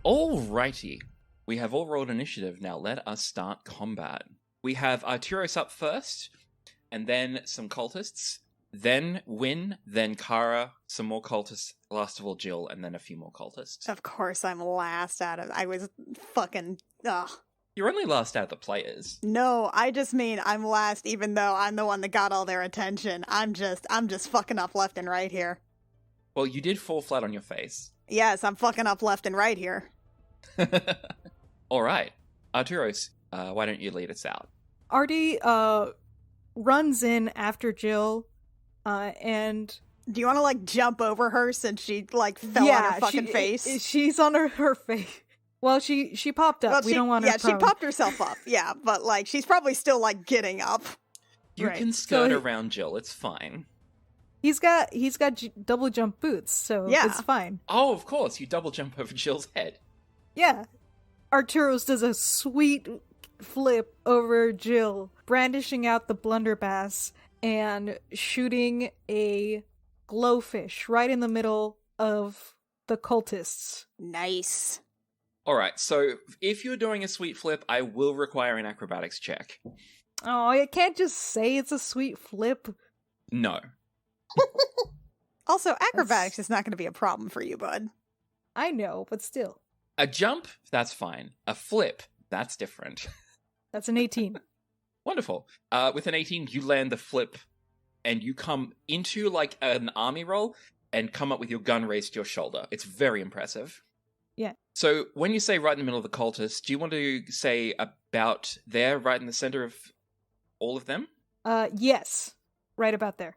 Alrighty. We have all rolled initiative. Now let us start combat. We have Arturos up first, and then some cultists, then Win, then Kara, some more cultists, last of all Jill, and then a few more cultists. Of course I'm last out of... I was fucking... Ugh. You're only last out of the players. No, I just mean I'm last even though I'm the one that got all their attention. I'm just fucking up left and right here. Well, you did fall flat on your face. Yes, I'm fucking up left and right here. Alright. Arturos, why don't you lead us out? Artie, runs in after Jill, and... Do you want to, like, jump over her since she, like, fell on her fucking face? She's on her face. Well, she popped up. Well, we don't want her Yeah, prone. she popped herself up, yeah, but, like, she's probably still, like, getting up. You Right. can skirt So around Jill, it's fine. He's got double jump boots, so Yeah. it's fine. Oh, of course, you double jump over Jill's head. Yeah. Arturos does a sweet flip over Jill, brandishing out the blunderbuss and shooting a glowfish right in the middle of the cultists. Nice. Alright, so if you're doing a sweet flip, I will require an acrobatics check. Oh, I can't just say it's a sweet flip. No. Also, acrobatics is not going to be a problem for you, bud. I know, but still. A jump, that's fine. A flip, that's different. That's an 18. Wonderful. With an 18, you land the flip, and you come into, like, an army roll, and come up with your gun raised to your shoulder. It's very impressive. Yeah. So, when you say right in the middle of the cultists, do you want to say about there, right in the center of all of them? Yes. Right about there.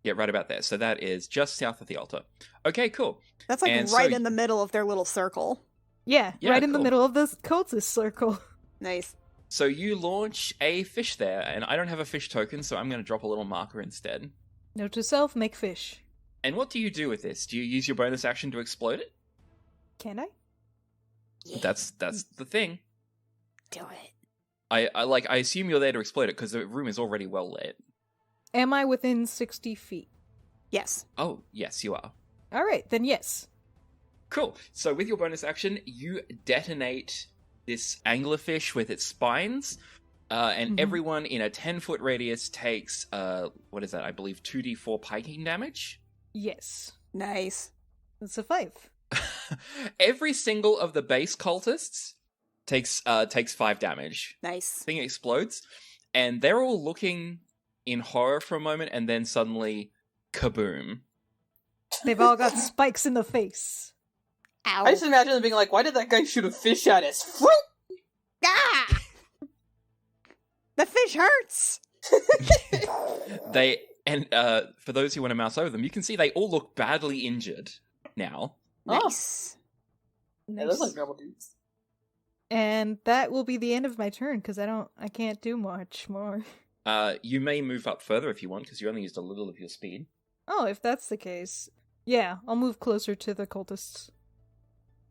Yeah, right about there. So that is just south of the altar. Okay, cool. That's, like, And right so- in the middle of their little circle. Yeah, Yeah, right in the cool. middle of the cultist circle. Nice. So you launch a fish there, and I don't have a fish token, so I'm going to drop a little marker instead. Note to self, make fish. And what do you do with this? Do you use your bonus action to explode it? Can I? Yeah, That's the thing. do it. I assume you're there to explode it because the room is already well lit. Am I within 60 feet? Yes. Oh, yes, you are. Alright, then yes. Cool. So with your bonus action, you detonate this anglerfish with its spines, and Mhm. everyone in a 10-foot radius takes, what is that? I believe 2d4 piking damage? Yes. Nice. That's a 5. Every single of the base cultists takes 5 damage. Nice. Thing explodes, and they're all looking in horror for a moment, and then suddenly, kaboom. They've all got spikes in the face. Ow. I just imagine them being like, why did that guy shoot a fish at us? Fruit! Ah! The fish hurts! For those who want to mouse over them, you can see they all look badly injured now. Nice. Yeah, those like normal dudes. And that will be the end of my turn, because I can't do much more. You may move up further if you want, because you only used a little of your speed. Oh, if that's the case. Yeah, I'll move closer to the cultists.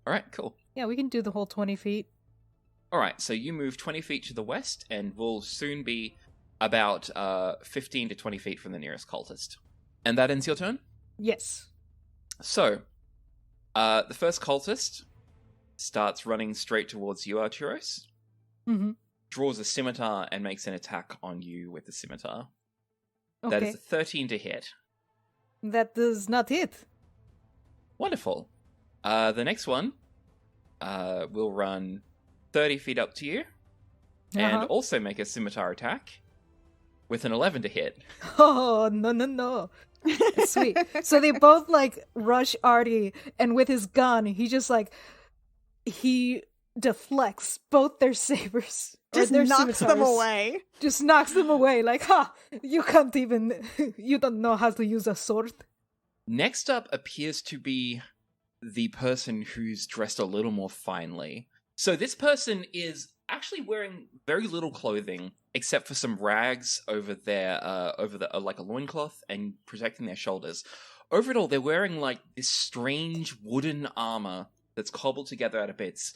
Alright, cool. Yeah, we can do the whole 20 feet. Alright, so you move 20 feet to the west, and will soon be about 15 to 20 feet from the nearest cultist. And that ends your turn? Yes. So, the first cultist starts running straight towards you, Arturos, Mm-hmm. draws a scimitar, and makes an attack on you with the scimitar. Okay. That is a 13 to hit. That does not hit. Wonderful. The next one will run 30 feet up to you, and Uh-huh. also make a scimitar attack with an 11 to hit. Oh, no. Sweet. So they both, rush Artie, and with his gun, he deflects both their sabers. Just their knocks them scimitars. away. Just knocks them away, you can't even, you don't know how to use a sword. Next up appears to be the person who's dressed a little more finely. So this person is actually wearing very little clothing except for some rags over their like a loincloth and protecting their shoulders. Over it all, they're wearing like this strange wooden armor that's cobbled together out of bits.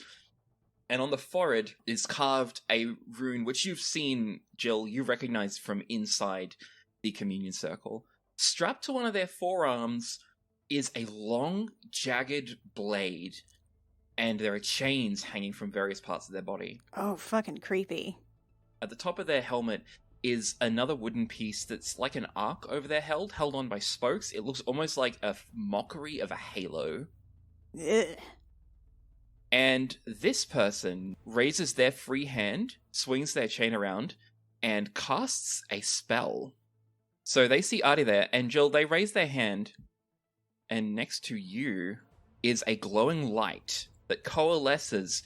And on the forehead is carved a rune which you've seen, Jill, you recognize from inside the communion circle. Strapped to one of their forearms is a long, jagged blade, and there are chains hanging from various parts of their body. Oh, fucking creepy. At the top of their helmet is another wooden piece that's like an arc over their head, held on by spokes. It looks almost like a mockery of a halo. Ugh. And this person raises their free hand, swings their chain around, and casts a spell. So they see Artie there, and Jill, they raise their hand, and next to you is a glowing light that coalesces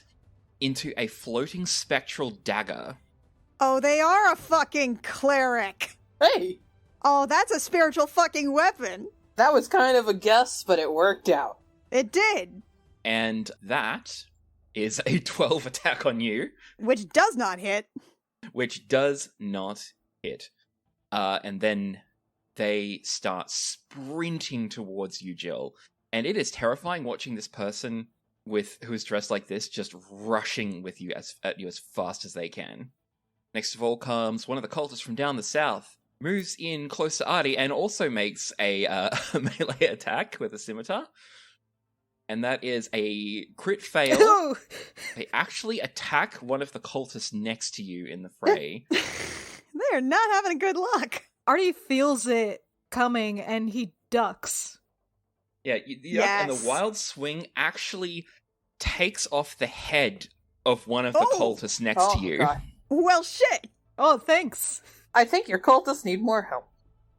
into a floating spectral dagger. Oh, they are a fucking cleric. Hey, Oh, that's a spiritual fucking weapon. that was kind of a guess, but it worked out. It did. And that is a 12 attack on you, Which does not hit. which does not hit. And then they start sprinting towards you, Jill. And it is terrifying watching this person who's dressed like this just rushing with you at you as fast as they can. Next of all comes one of the cultists from down the south, moves in close to Artie, and also makes a melee attack with a scimitar. And that is a crit fail. Ooh. They actually attack one of the cultists next to you in the fray. They're not having good luck. Artie feels it coming and he ducks. Yeah, and the wild swing actually takes off the head of one of the cultists next to you. God. Well, shit. Oh, thanks. I think your cultists need more help.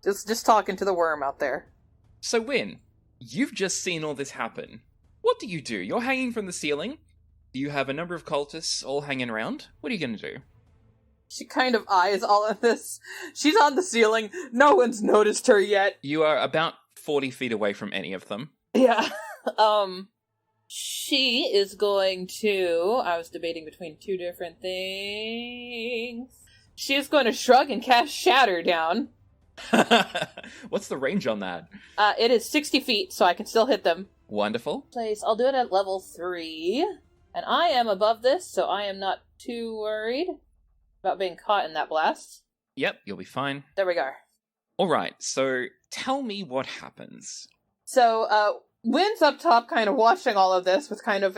Just talking to the worm out there. So, Win, you've just seen all this happen. What do? You're hanging from the ceiling. You have a number of cultists all hanging around. What are you going to do? She kind of eyes all of this. She's on the ceiling. No one's noticed her yet. You are about 40 feet away from any of them. Yeah. She is going to... I was debating between two different things. She is going to shrug and cast Shatter down. What's the range on that? It is 60 feet, so I can still hit them. Wonderful. I'll do it at level 3. And I am above this, so I am not too worried about being caught in that blast. Yep, you'll be fine. There we go. Alright, so tell me what happens. So, Wynn's up top kind of watching all of this with kind of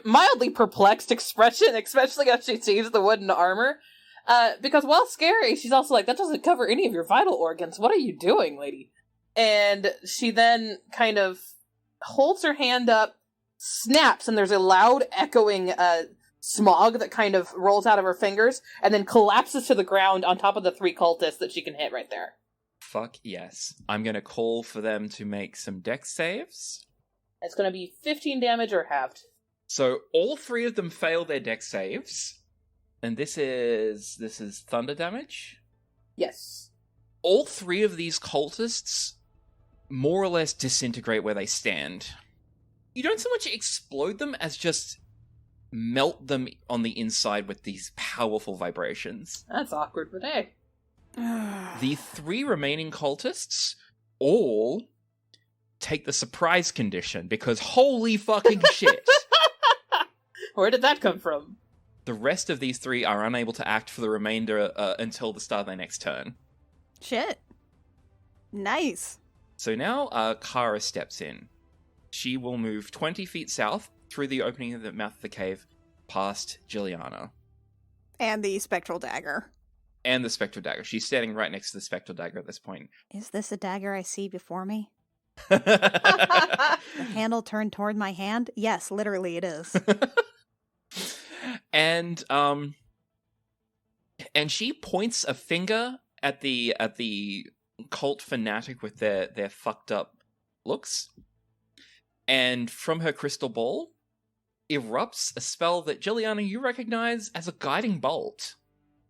mildly perplexed expression, especially as she sees the wooden armor. Because while scary, she's also like, that doesn't cover any of your vital organs. What are you doing, lady? And she then kind of holds her hand up, snaps, and there's a loud echoing smog that kind of rolls out of her fingers, and then collapses to the ground on top of the 3 cultists that she can hit right there. Fuck yes. I'm gonna call for them to make some dex saves. It's gonna be 15 damage or halved. So all 3 of them fail their dex saves. And this is thunder damage. Yes. All 3 of these cultists more or less disintegrate where they stand. You don't so much explode them as just melt them on the inside with these powerful vibrations. That's awkward, but hey. The 3 remaining cultists all take the surprise condition, because holy fucking shit. Where did that come from? The rest of these 3 are unable to act for the remainder until the start of their next turn. Shit. Nice. So now Kara steps in. She will move 20 feet south through the opening of the mouth of the cave, past Juliana. And the spectral dagger. And the spectral dagger. She's standing right next to the spectral dagger at this point. Is this a dagger I see before me? And The handle turned toward my hand? Yes, literally it is. and she points a finger at the cult fanatic with their fucked up looks. And from her crystal ball erupts a spell that, Juliana, you recognize as a guiding bolt.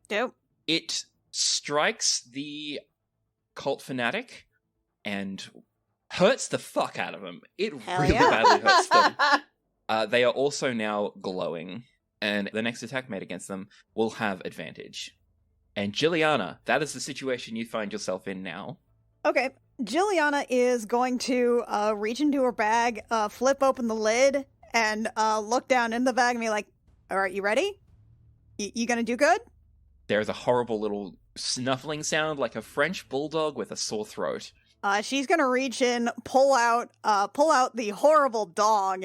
Dope. It strikes the cult fanatic and hurts the fuck out of them. It Hell really yeah. badly hurts them. They are also now glowing. and the next attack made against them will have advantage. And Jilliana, that is the situation you find yourself in now. Okay. Jilliana is going to reach into her bag, flip open the lid, and look down in the bag and be like, all right, you ready? You gonna do good? There's a horrible little snuffling sound like a French bulldog with a sore throat. She's gonna reach in, pull out the horrible dog,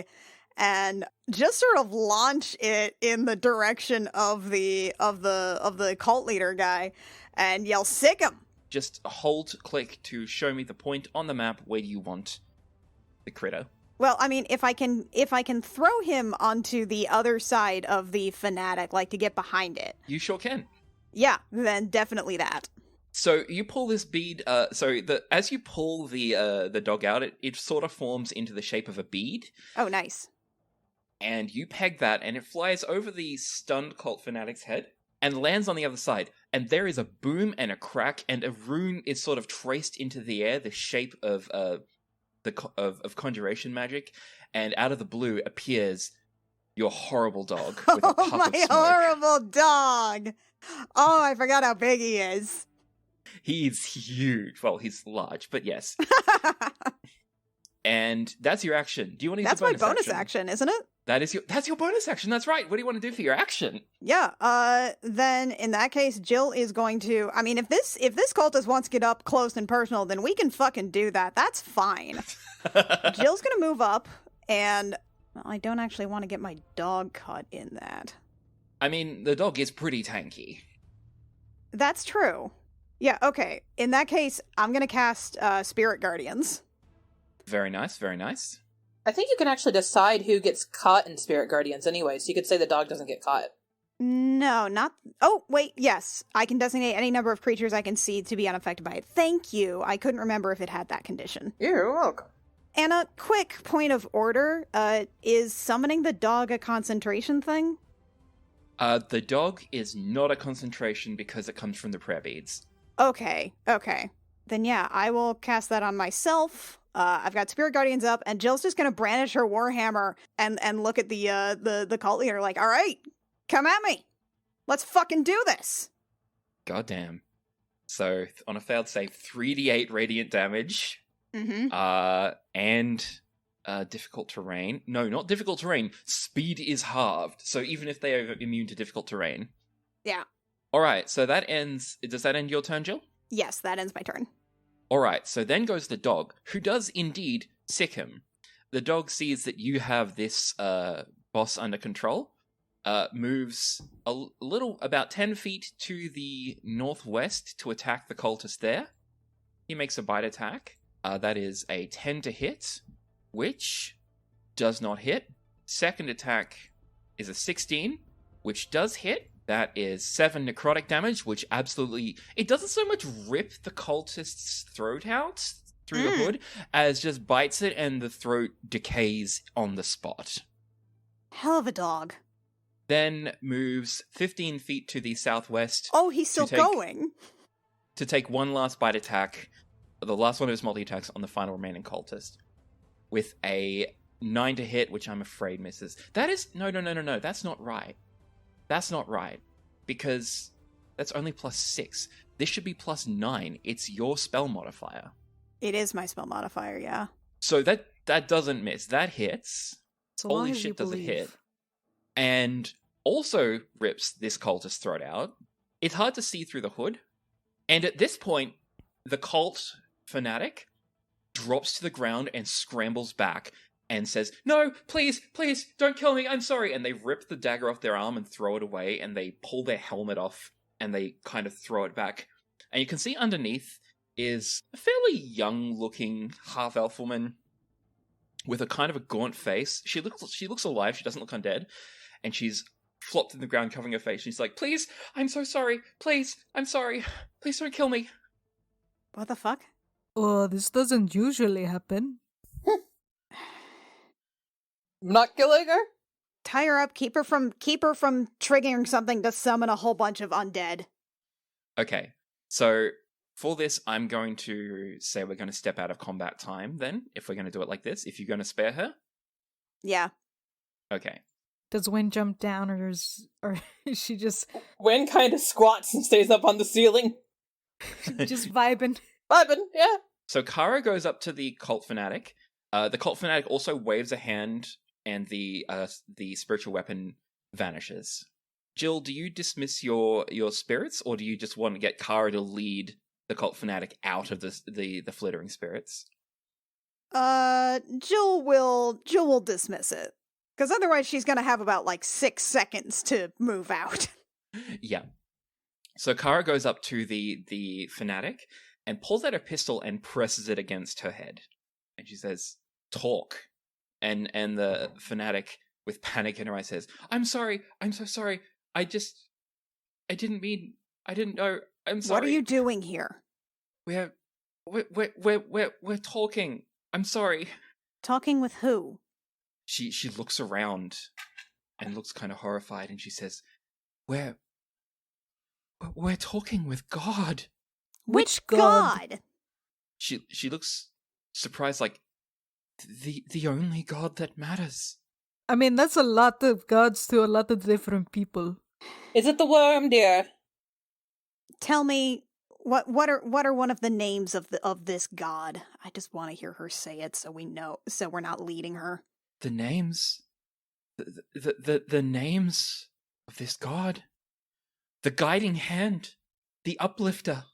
and just sort of launch it in the direction of the cult leader guy, and yell, "Sick him!" Just hold click to show me the point on the map where you want the critter. Well, I mean, if I can throw him onto the other side of the fanatic, like to get behind it. You sure can. Yeah, then definitely that. So you pull this bead. As you pull the dog out, it sort of forms into the shape of a bead. Oh, nice. And you peg that, and it flies over the stunned cult fanatic's head and lands on the other side. And there is a boom and a crack, and a rune is sort of traced into the air, the shape of conjuration magic, and out of the blue appears your horrible dog with a puff of my smoke. horrible dog! Oh, I forgot how big he is. He's huge. Well, he's large, but yes. And that's your action. Do you want to use That's a my bonus bonus action, isn't it? That's your bonus action. That's right. What do you want to do for your action? Yeah, then in that case, Jill is going to, I mean, if this cultist wants to get up close and personal, then we can fucking do that. That's fine. Jill's gonna move up, and well, I don't actually want to get my dog caught in that. I mean, the dog is pretty tanky. That's true. Yeah, okay. In that case, I'm gonna cast Spirit Guardians. Very nice, very nice. I think you can actually decide who gets caught in Spirit Guardians anyway, so you could say the dog doesn't get caught. No, not... Oh, wait, yes. I can designate any number of creatures I can see to be unaffected by it. Thank you. I couldn't remember if it had that condition. You're welcome. And a quick point of order, is summoning the dog a concentration thing? The dog is not a concentration because it comes from the prayer beads. Okay. Then yeah, I will cast that on myself. I've got Spirit Guardians up, and Jill's just gonna brandish her Warhammer and look at the cult leader like, all right, come at me. Let's fucking do this. Goddamn. So, on a failed save, 3d8 radiant damage. Mm-hmm. And difficult terrain. No, not difficult terrain. Speed is halved. So even if they are immune to difficult terrain. Yeah. Alright, so that ends... Does that end your turn, Jill? Yes, that ends my turn. Alright, so then goes the dog, who does indeed sick him. The dog sees that you have this boss under control, moves a little, about 10 feet to the northwest to attack the cultist there. He makes a bite attack. That is a 10 to hit, which does not hit. Second attack is a 16, which does hit. That is 7 necrotic damage, which absolutely... It doesn't so much rip the cultist's throat out through the hood, as just bites it and the throat decays on the spot. Hell of a dog. Then moves 15 feet to the southwest. Oh, he's still going. To take one last bite attack, the last one of his multi-attacks on the final remaining cultist, with a 9 to hit, which I'm afraid misses. That is... No, that's not right. That's not right, because that's only +6. This should be +9. It's your spell modifier. It is my spell modifier, yeah. So that doesn't miss. That hits. So Holy shit, does it hit. And also rips this cultist's throat out. It's hard to see through the hood. And at this point, the cult fanatic drops to the ground and scrambles back and says, "No, please, don't kill me, I'm sorry." And they rip the dagger off their arm and throw it away, and they pull their helmet off, and they kind of throw it back. And you can see underneath is a fairly young-looking half-elf woman with a kind of a gaunt face. She looks alive, she doesn't look undead, and she's flopped in the ground covering her face. She's like, "Please, I'm so sorry, please, I'm sorry, please don't kill me." What the fuck? Oh, this doesn't usually happen. I'm not killing her? Tie her up, keep her from triggering something to summon a whole bunch of undead. Okay, so for this, I'm going to say we're going to step out of combat time then, if we're going to do it like this. If you're going to spare her. Yeah. Okay. Does Win jump down, or or is she just Wynn kind of squats and stays up on the ceiling. just vibing? Vibing, yeah. So Kara goes up to the cult fanatic. The cult fanatic also waves a hand, and the spiritual weapon vanishes. Jill, do you dismiss your spirits, or do you just want to get Kara to lead the cult fanatic out of the flittering spirits? Jill will dismiss it. Because otherwise she's gonna have about, 6 seconds to move out. Yeah. So Kara goes up to the fanatic and pulls out a pistol and presses it against her head. And she says, "Talk." And the fanatic, with panic in her eyes, says, "I'm sorry. I'm so sorry. I didn't know. I'm sorry. What are you doing here? We're talking. I'm sorry." Talking with who? She looks around and looks kind of horrified, and she says, We're talking with God." Which God? She looks surprised, like, the only God that matters. I mean, that's a lot of gods to a lot of different people. Is it the worm, dear? Tell me, what are one of the names of this God? I just want to hear her say it so we know, so we're not leading her. The names, the names of this God, the guiding hand, the uplifter,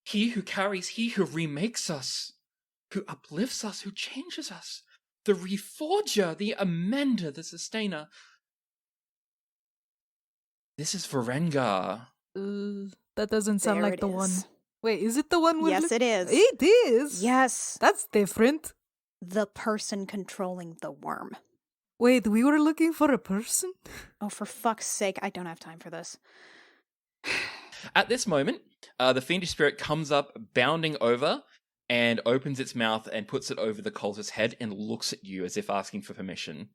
he who carries, he who remakes us, who uplifts us, who changes us, the reforger, the amender, the sustainer. This is Varenga. That doesn't sound There like it the one. is. Wait, is it the one with Yes, it is. It is. Yes, That's different. the person controlling the worm. Wait, we were looking for a person? Oh, for fuck's sake, I don't have time for this. At this moment, the fiendish spirit comes up, bounding over, and opens its mouth and puts it over the cultist's head and looks at you as if asking for permission.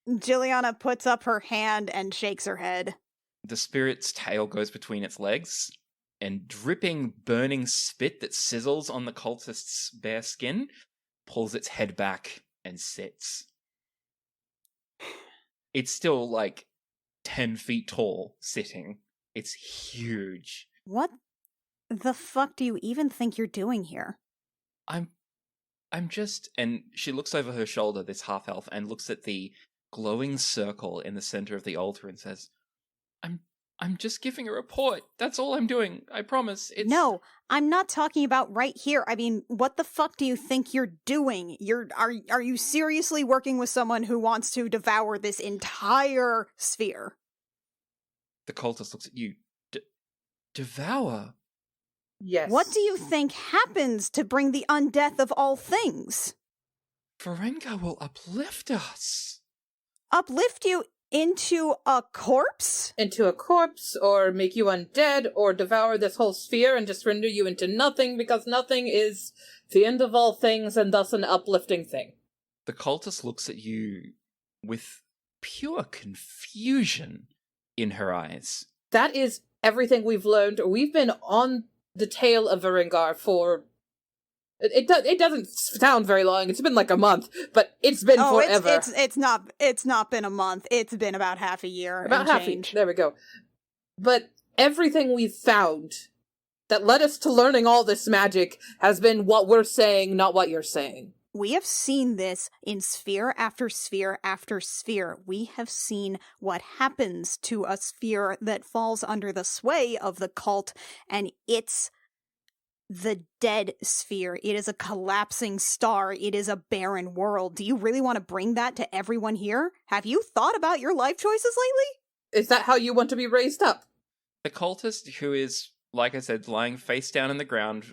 Jilliana puts up her hand and shakes her head. The spirit's tail goes between its legs, and dripping, burning spit that sizzles on the cultist's bare skin pulls its head back and sits. It's still, 10 feet tall, sitting. It's huge. What the fuck do you even think you're doing here? I'm just... And she looks over her shoulder, this half-elf, and looks at the glowing circle in the center of the altar and says, I'm just giving a report. That's all I'm doing. I promise. It's... No, I'm not talking about right here. I mean, what the fuck do you think you're doing? Are you seriously working with someone who wants to devour this entire sphere? The cultist looks at you. Devour? Yes. What do you think happens to bring the undeath of all things? Varenga will uplift us. Uplift you into a corpse? Into a corpse, or make you undead, or devour this whole sphere and just render you into nothing, because nothing is the end of all things and thus an uplifting thing. The cultist looks at you with pure confusion in her eyes. That is everything we've learned. We've been on the tail of Varengar for... It doesn't sound very long. It's been like a month, but it's been forever. It's not been a month. It's been about half a year. About half a year. There we go. But everything we've found that led us to learning all this magic has been what we're saying, not what you're saying. We have seen this in sphere after sphere after sphere. We have seen what happens to a sphere that falls under the sway of the cult, and it's the dead sphere. It is a collapsing star. It is a barren world. Do you really want to bring that to everyone here? Have you thought about your life choices lately? Is that how you want to be raised up? The cultist, who is, like I said, lying face down in the ground,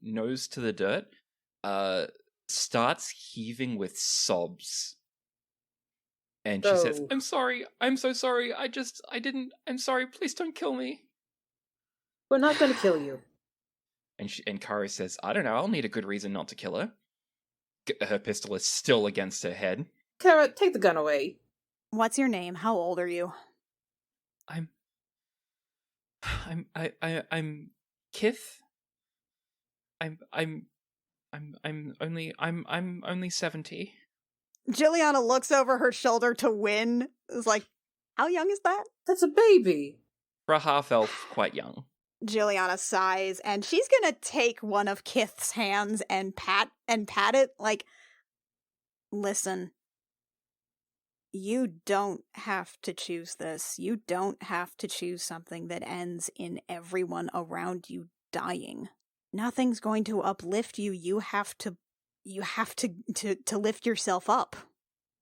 nose to the dirt, starts heaving with sobs. And she says, I'm sorry. I'm so sorry. I'm sorry. Please don't kill me. We're not going to kill you. And Kari says, I don't know, I'll need a good reason not to kill her. Her pistol is still against her head. Kara, take the gun away. What's your name? How old are you? I'm Kith. I'm only 70. Juliana looks over her shoulder to Win. Is like, how young is that? That's a baby. For a half-elf, quite young. Juliana sighs, and she's gonna take one of Kith's hands and pat it like, listen, you don't have to choose this. You don't have to choose something that ends in everyone around you dying. Nothing's going to uplift you. You have to lift yourself up.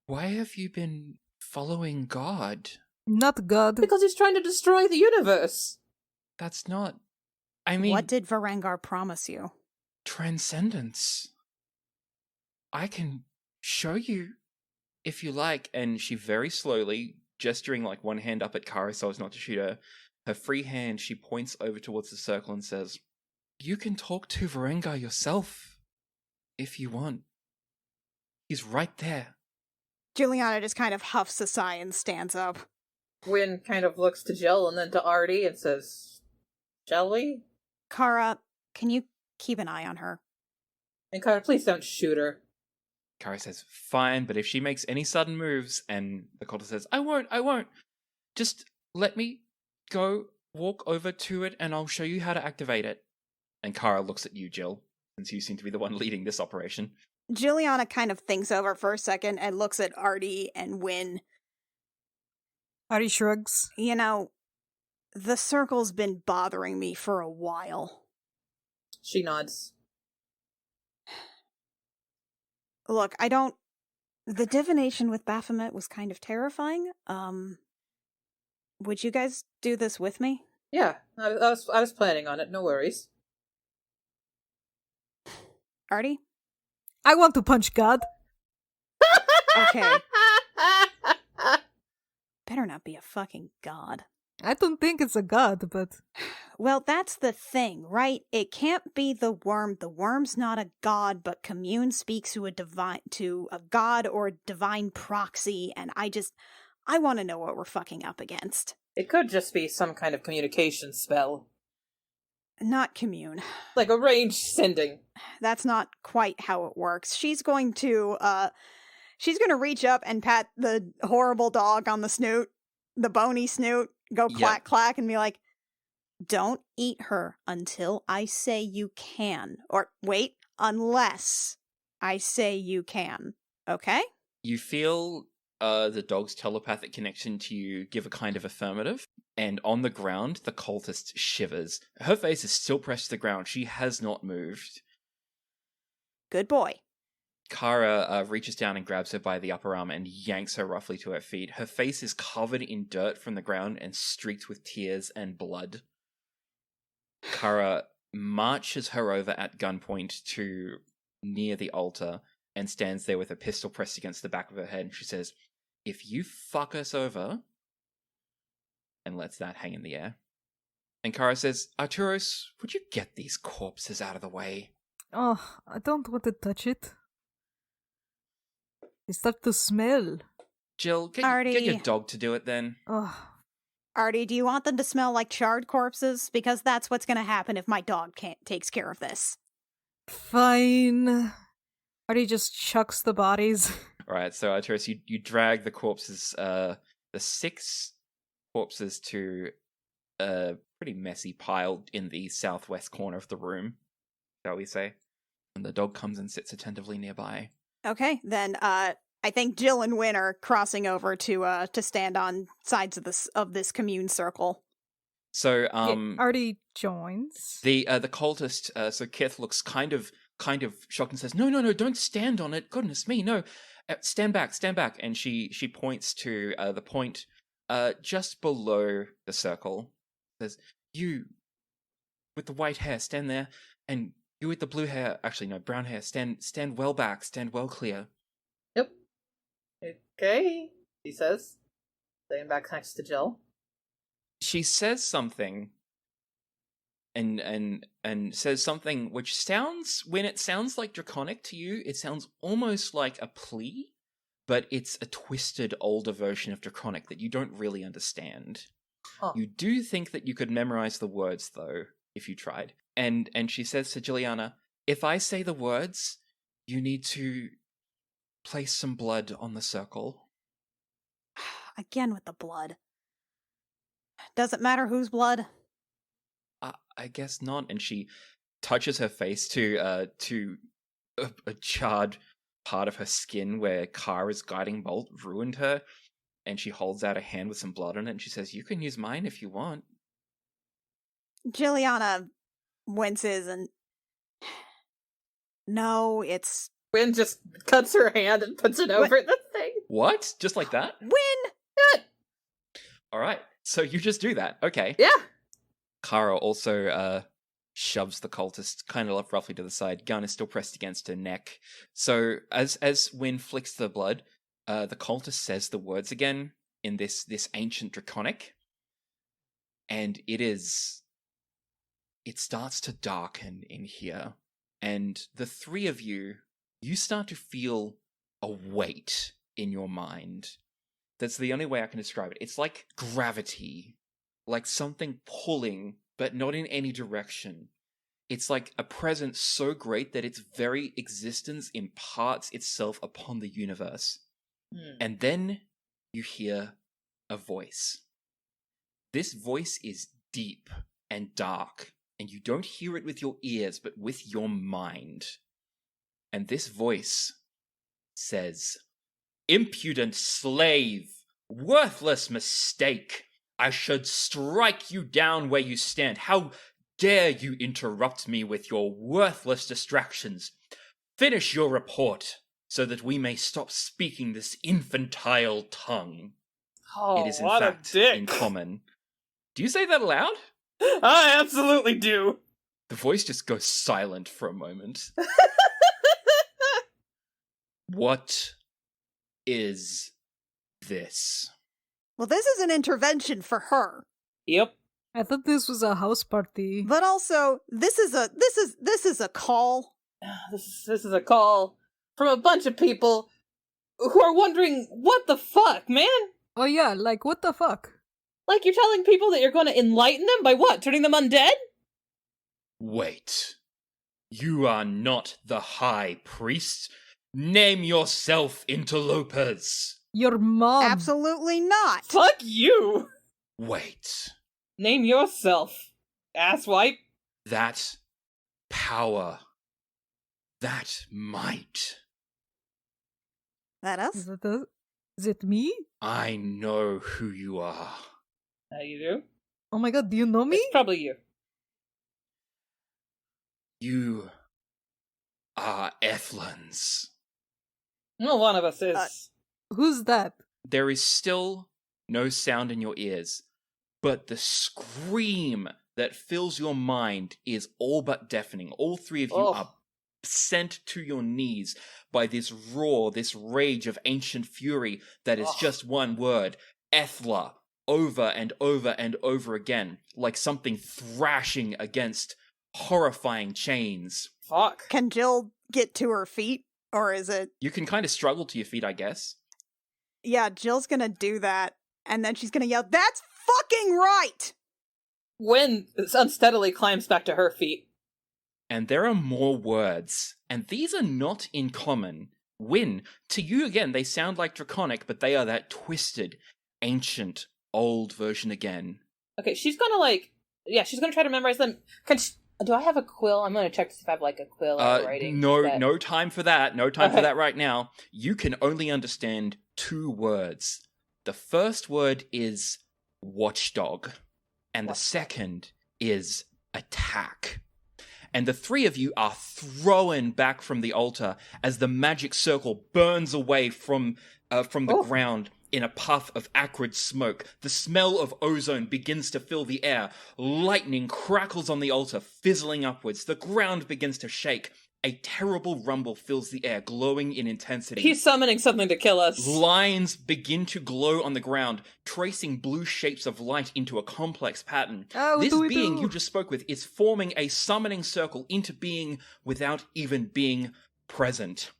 Why have you been following God? Not God. Because he's trying to destroy the universe. That's not... I mean... What did Varangar promise you? Transcendence. I can show you if you like. And she very slowly, gesturing like one hand up at Kara so as not to shoot her free hand, she points over towards the circle and says, you can talk to Varangar yourself if you want. He's right there. Juliana just kind of huffs a sigh and stands up. Gwyn kind of looks to Jill and then to Artie and says, shall we? Kara, can you keep an eye on her? And Kara, please don't shoot her. Kara says, fine, but if she makes any sudden moves, and the cultist says, I won't. Just let me go walk over to it and I'll show you how to activate it. And Kara looks at you, Jill, since you seem to be the one leading this operation. Juliana kind of thinks over for a second and looks at Artie and Win. Artie shrugs. You know, the circle's been bothering me for a while. She nods. Look, the divination with Baphomet was kind of terrifying. Would you guys do this with me? Yeah, I was planning on it, no worries. Artie? I want to punch God. Okay. Better not be a fucking god. I don't think it's a god, but... Well, that's the thing, right? It can't be the worm. The worm's not a god, but commune speaks to a god or a divine proxy, and I want to know what we're fucking up against. It could just be some kind of communication spell. Not commune. Like a ranged sending. That's not quite how it works. She's going to reach up and pat the horrible dog on the snoot, the bony snoot, go clack clack and be like, don't eat her until I say you can. Or wait, unless I say you can. Okay? You feel the dog's telepathic connection to you give a kind of affirmative, and on the ground, the cultist shivers. Her face is still pressed to the ground. She has not moved. Good boy. Kara reaches down and grabs her by the upper arm and yanks her roughly to her feet. Her face is covered in dirt from the ground and streaked with tears and blood. Kara marches her over at gunpoint to near the altar and stands there with a pistol pressed against the back of her head. And she says, if you fuck us over, and lets that hang in the air. And Kara says, Arturos, would you get these corpses out of the way? Oh, I don't want to touch it. They start to smell. Jill, get your dog to do it then. Oh. Artie, do you want them to smell like charred corpses? Because that's what's going to happen if my dog takes care of this. Fine. Artie just chucks the bodies. Alright, so Arturos, you drag the corpses, the 6 corpses to a pretty messy pile in the southwest corner of the room, shall we say. And the dog comes and sits attentively nearby. Okay, then I think Jill and Win are crossing over to stand on sides of this commune circle. So Artie joins. The cultist, so Kith looks kind of shocked and says, No, don't stand on it. Goodness me, no. Stand back. And she points to the point just below the circle. Says, you with the white hair, stand there, and you with the blue hair, actually no, brown hair, stand well back, stand well clear. Yep. Okay, he says, staying back next to Jill. She says something, and says something which sounds, when it sounds like draconic to you, it sounds almost like a plea, but it's a twisted older version of draconic that you don't really understand. Huh. You do think that you could memorize the words, though, if you tried. And she says to Juliana, if I say the words, you need to place some blood on the circle. Again with the blood. Doesn't matter whose blood. I guess not. And she touches her face to a charred part of her skin where Kara's guiding bolt ruined her. And she holds out a hand with some blood on it, and she says, "You can use mine if you want." Jilliana winces and... No, it's... Wynn just cuts her hand and puts it over the thing. What? Just like that? Win! Good. All right. So you just do that. Okay. Yeah. Kara also shoves the cultist kind of roughly to the side. Gun is still pressed against her neck. So as Wynn flicks the blood, the cultist says the words again in this ancient draconic, and it starts to darken in here, and the three of you start to feel a weight in your mind. That's the only way I can describe it. It's like gravity, like something pulling, but not in any direction. It's like a presence so great that its very existence imparts itself upon the universe. And then you hear a voice. This voice is deep and dark, and you don't hear it with your ears, but with your mind. And this voice says, "Impudent slave! Worthless mistake! I should strike you down where you stand. How dare you interrupt me with your worthless distractions? Finish your report, so that we may stop speaking this infantile tongue." Oh, It is in what fact a dick. in common. Do you say that aloud? I absolutely do. The voice just goes silent for a moment. What is this? Well, this is an intervention for her. Yep. I thought this was a house party. But also, this is a call. This is a call from a bunch of people who are wondering, what the fuck, man? Oh yeah, like what the fuck? Like, you're telling people that you're going to enlighten them by what? Turning them undead? Wait. You are not the high priest? Name yourself, interlopers. Your mom. Absolutely not. Fuck you! Wait. Name yourself, asswipe. That power. That might. That us? Is it me? I know who you are. How you do? Oh my god, do you know me? It's probably you. You are Ethlans. Well, one of us is. Who's that? There is still no sound in your ears, but the scream that fills your mind is all but deafening. All three of you are sent to your knees by this roar, this rage of ancient fury that is just one word, Ethla, over and over and over again, like something thrashing against horrifying chains. Fuck. Can Jill get to her feet? Or is it... You can kind of struggle to your feet, I guess. Yeah, Jill's gonna do that, and then she's gonna yell, "That's fucking right!" Wynn unsteadily climbs back to her feet. And there are more words, and these are not in common. Wynn, to you again, they sound like draconic, but they are that twisted, ancient, old version again. Okay, she's gonna she's gonna try to memorize them. Do I have a quill? I'm gonna check to see if I have like a quill or writing. No time for that. No time for that right now. You can only understand two words. The first word is watchdog, and the second is attack. And the three of you are thrown back from the altar as the magic circle burns away from the ground in a puff of acrid smoke. The smell of ozone begins to fill the air. Lightning crackles on the altar, fizzling upwards. The ground begins to shake. A terrible rumble fills the air, glowing in intensity. He's summoning something to kill us. Lines begin to glow on the ground, tracing blue shapes of light into a complex pattern. This being you just spoke with is forming a summoning circle into being without even being present.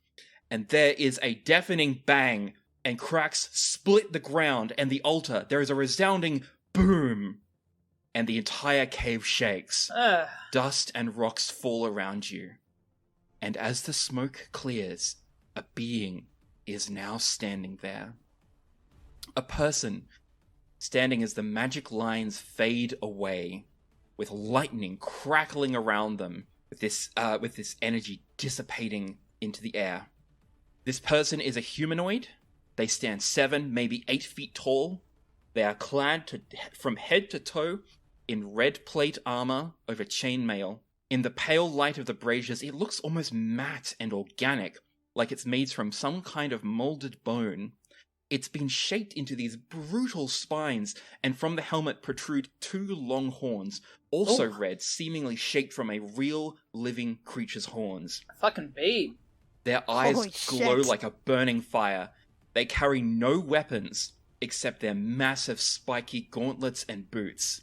And there is a deafening bang, and cracks split the ground and the altar. There is a resounding boom, and the entire cave shakes. Dust and rocks fall around you. And as the smoke clears, a being is now standing there. A person standing as the magic lines fade away, with lightning crackling around them, with this energy dissipating into the air. This person is a humanoid. They stand 7, maybe 8 feet tall. They are clad from head to toe in red plate armor over chainmail. In the pale light of the braziers, it looks almost matte and organic, like it's made from some kind of molded bone. It's been shaped into these brutal spines, and from the helmet protrude 2 long horns, also red, seemingly shaped from a real, living creature's horns. Fucking babe. Their eyes Holy glow shit. like a burning fire. They carry no weapons, except their massive spiky gauntlets and boots.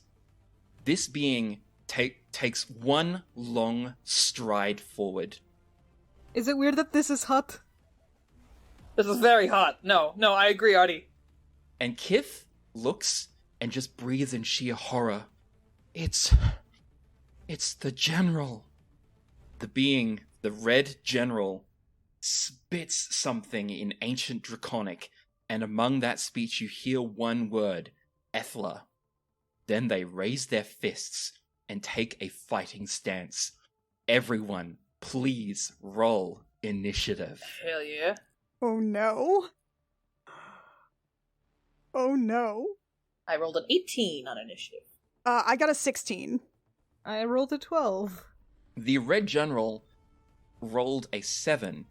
This being takes one long stride forward. Is it weird that this is hot? This is very hot. No, I agree, Artie. And Kith looks and just breathes in sheer horror. It's the general. The being, the red general, spits something in ancient Draconic, and among that speech you hear one word, Ethla. Then they raise their fists and take a fighting stance. Everyone, please roll initiative. Hell yeah. Oh no. Oh no. I rolled an 18 on initiative. I got a 16. I rolled a 12. The red general rolled a 7.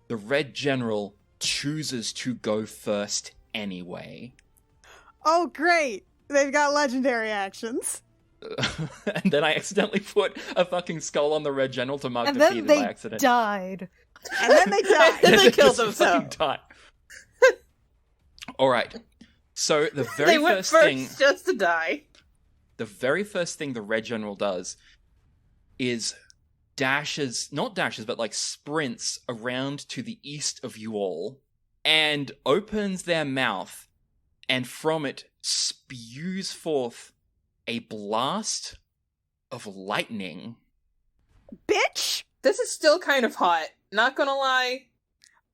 The red general chooses to go first anyway. Oh great. They've got legendary actions. And then I accidentally put a fucking skull on the red general to mark And defeated then by they accident. died. And then they die. Then they killed Just fucking themselves. die. Alright. So the They very went first first thing just to die. the very first thing the red general does is not dashes, but like sprints around to the east of you all and opens their mouth, and from it spews forth a blast of lightning. Bitch! This is still kind of hot. Not gonna lie.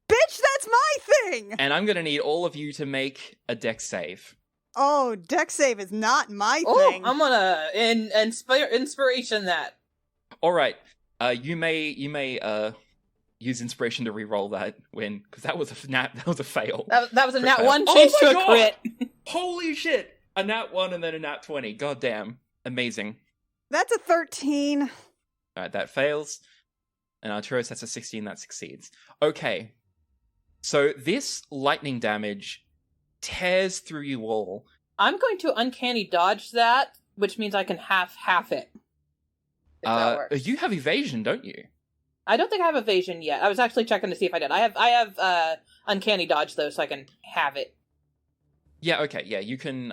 Bitch, that's my thing! And I'm gonna need all of you to make a dex save. Oh, deck save is not my Oh, thing. I'm gonna inspiration that. Alright, you may use inspiration to re-roll that win, because that was a fail. That was a Crit nat fail. 1 Oh changed my to a God! crit. Holy shit! A nat 1 and then a nat 20. God damn. Amazing. That's a 13. Alright, that fails. And Arturos, that's a 16, that succeeds. Okay. So this lightning damage tears through you all. I'm going to uncanny dodge that, which means I can half it. If that works. You have evasion, don't you? I don't think I have evasion yet. I was actually checking to see if I did. I have uncanny dodge though, so I can have it. Yeah, okay, yeah, you can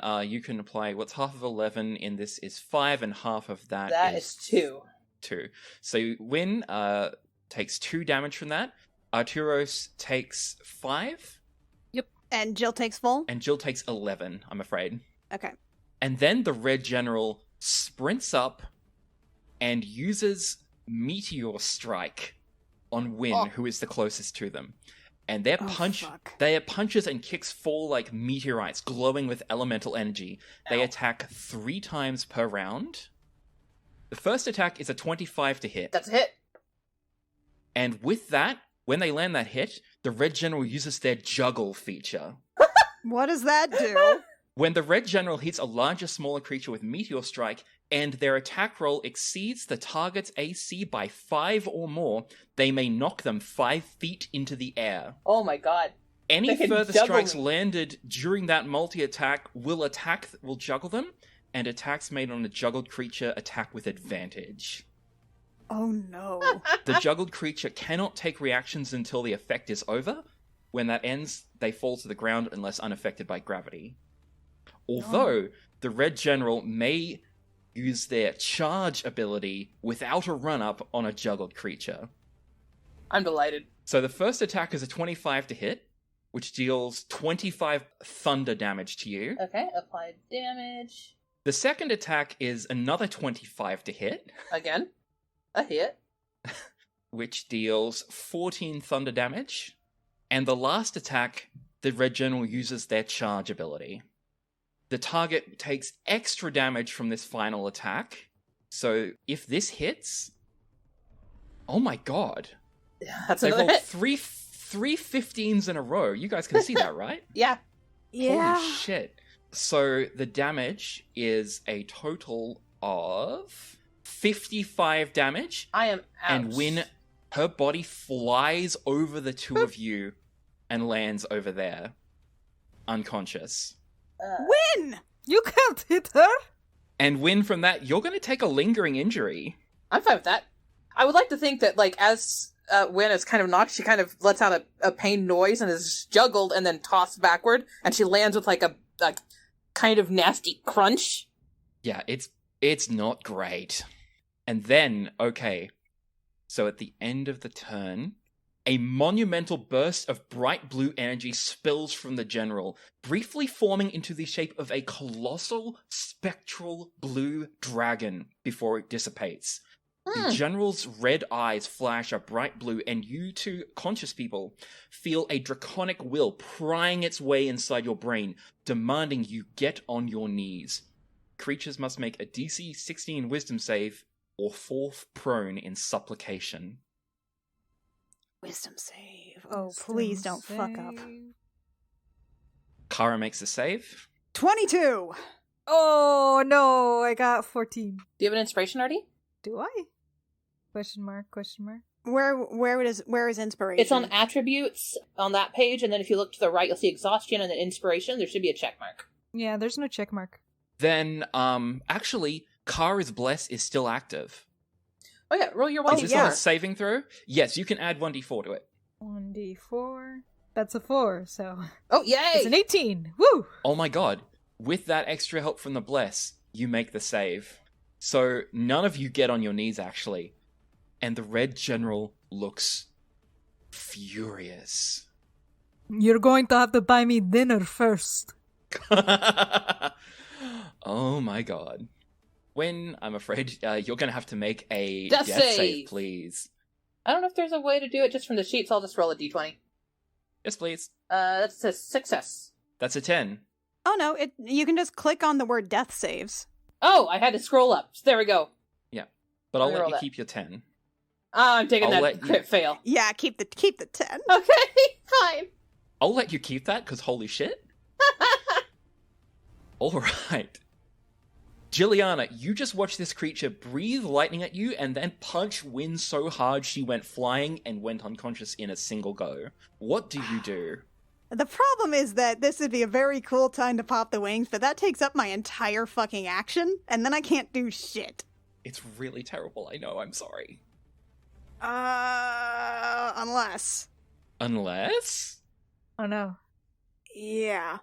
apply what's half of 11 in this is 5, and half of That is 2. 2. So Win takes 2 damage from that. Arturos takes 5. And Jill takes full? And Jill takes 11, I'm afraid. Okay. And then the Red General sprints up and uses Meteor Strike on Win, who is the closest to them. And their punches and kicks fall like meteorites, glowing with elemental energy. They attack 3 times per round. The first attack is a 25 to hit. That's a hit. And with that, when they land that hit, the Red General uses their Juggle feature. What does that do? When the Red General hits a larger, smaller creature with Meteor Strike, and their attack roll exceeds the target's AC by 5 or more, they may knock them 5 feet into the air. Oh my god. Any They can further juggle strikes me. landed during that multi-attack will juggle them, and attacks made on a juggled creature attack with advantage. Oh no. The juggled creature cannot take reactions until the effect is over. When that ends, they fall to the ground unless unaffected by gravity. Although, the Red General may use their charge ability without a run-up on a juggled creature. I'm delighted. So the first attack is a 25 to hit, which deals 25 thunder damage to you. Okay, applied damage. The second attack is another 25 to hit, Again. A hit. which deals 14 thunder damage. And the last attack, the Red General uses their charge ability. The target takes extra damage from this final attack. So if this hits... Oh my god. That's They another rolled hit. three 15s in a row. You guys can see that, right? Yeah. Yeah. Holy shit. So the damage is a total of 55 damage. I am out. And when her body flies over the two of you and lands over there, unconscious. Win! You can't hit her! And win from that, you're going to take a lingering injury. I'm fine with that. I would like to think that, like, as Wynn is kind of knocked, she kind of lets out a pain noise and is juggled and then tossed backward, and she lands with, like, a kind of nasty crunch. Yeah, it's not great. And then, okay, so at the end of the turn, a monumental burst of bright blue energy spills from the general, briefly forming into the shape of a colossal spectral blue dragon before it dissipates. The general's red eyes flash a bright blue, and you two conscious people feel a draconic will prying its way inside your brain, demanding you get on your knees. Creatures must make a DC 16 wisdom save or fall prone in supplication. Wisdom save. Oh, please don't fuck up. Kara makes a save. 22! Oh no, I got 14. Do you have an inspiration already? Do I? Question mark, question mark. Where is inspiration? It's on attributes on that page, and then if you look to the right, you'll see exhaustion and then inspiration. There should be a check mark. Yeah, there's no check mark. Then, actually, Kara's Bless is still active. Oh yeah, roll your Oh, Is this yeah. not a saving throw? Yes, you can add 1d4 to it. 1d4. That's a 4, so Oh, yay! it's an 18. Woo! Oh my god. With that extra help from the Bless, you make the save. So none of you get on your knees, actually. And the Red General looks furious. You're going to have to buy me dinner first. Oh my god. When, I'm afraid, you're going to have to make a Death save, save. please. I don't know if there's a way to do it just from the sheet, so I'll just roll a d20. Yes, please. That's a success. That's a 10. Oh no, you can just click on the word death saves. Oh, I had to scroll up. So there we go. Yeah. But I'll Let me let roll you that. keep your 10. I'm taking I'll that let you- crit fail. Yeah, keep the 10. Okay, fine. I'll let you keep that, because holy shit. Alright. Jilliana, you just watched this creature breathe lightning at you and then punch Wynn so hard she went flying and went unconscious in a single go. What do you do? The problem is that this would be a very cool time to pop the wings, but that takes up my entire fucking action, and then I can't do shit. It's really terrible, I know, I'm sorry. Unless. Unless? Oh no. Yeah.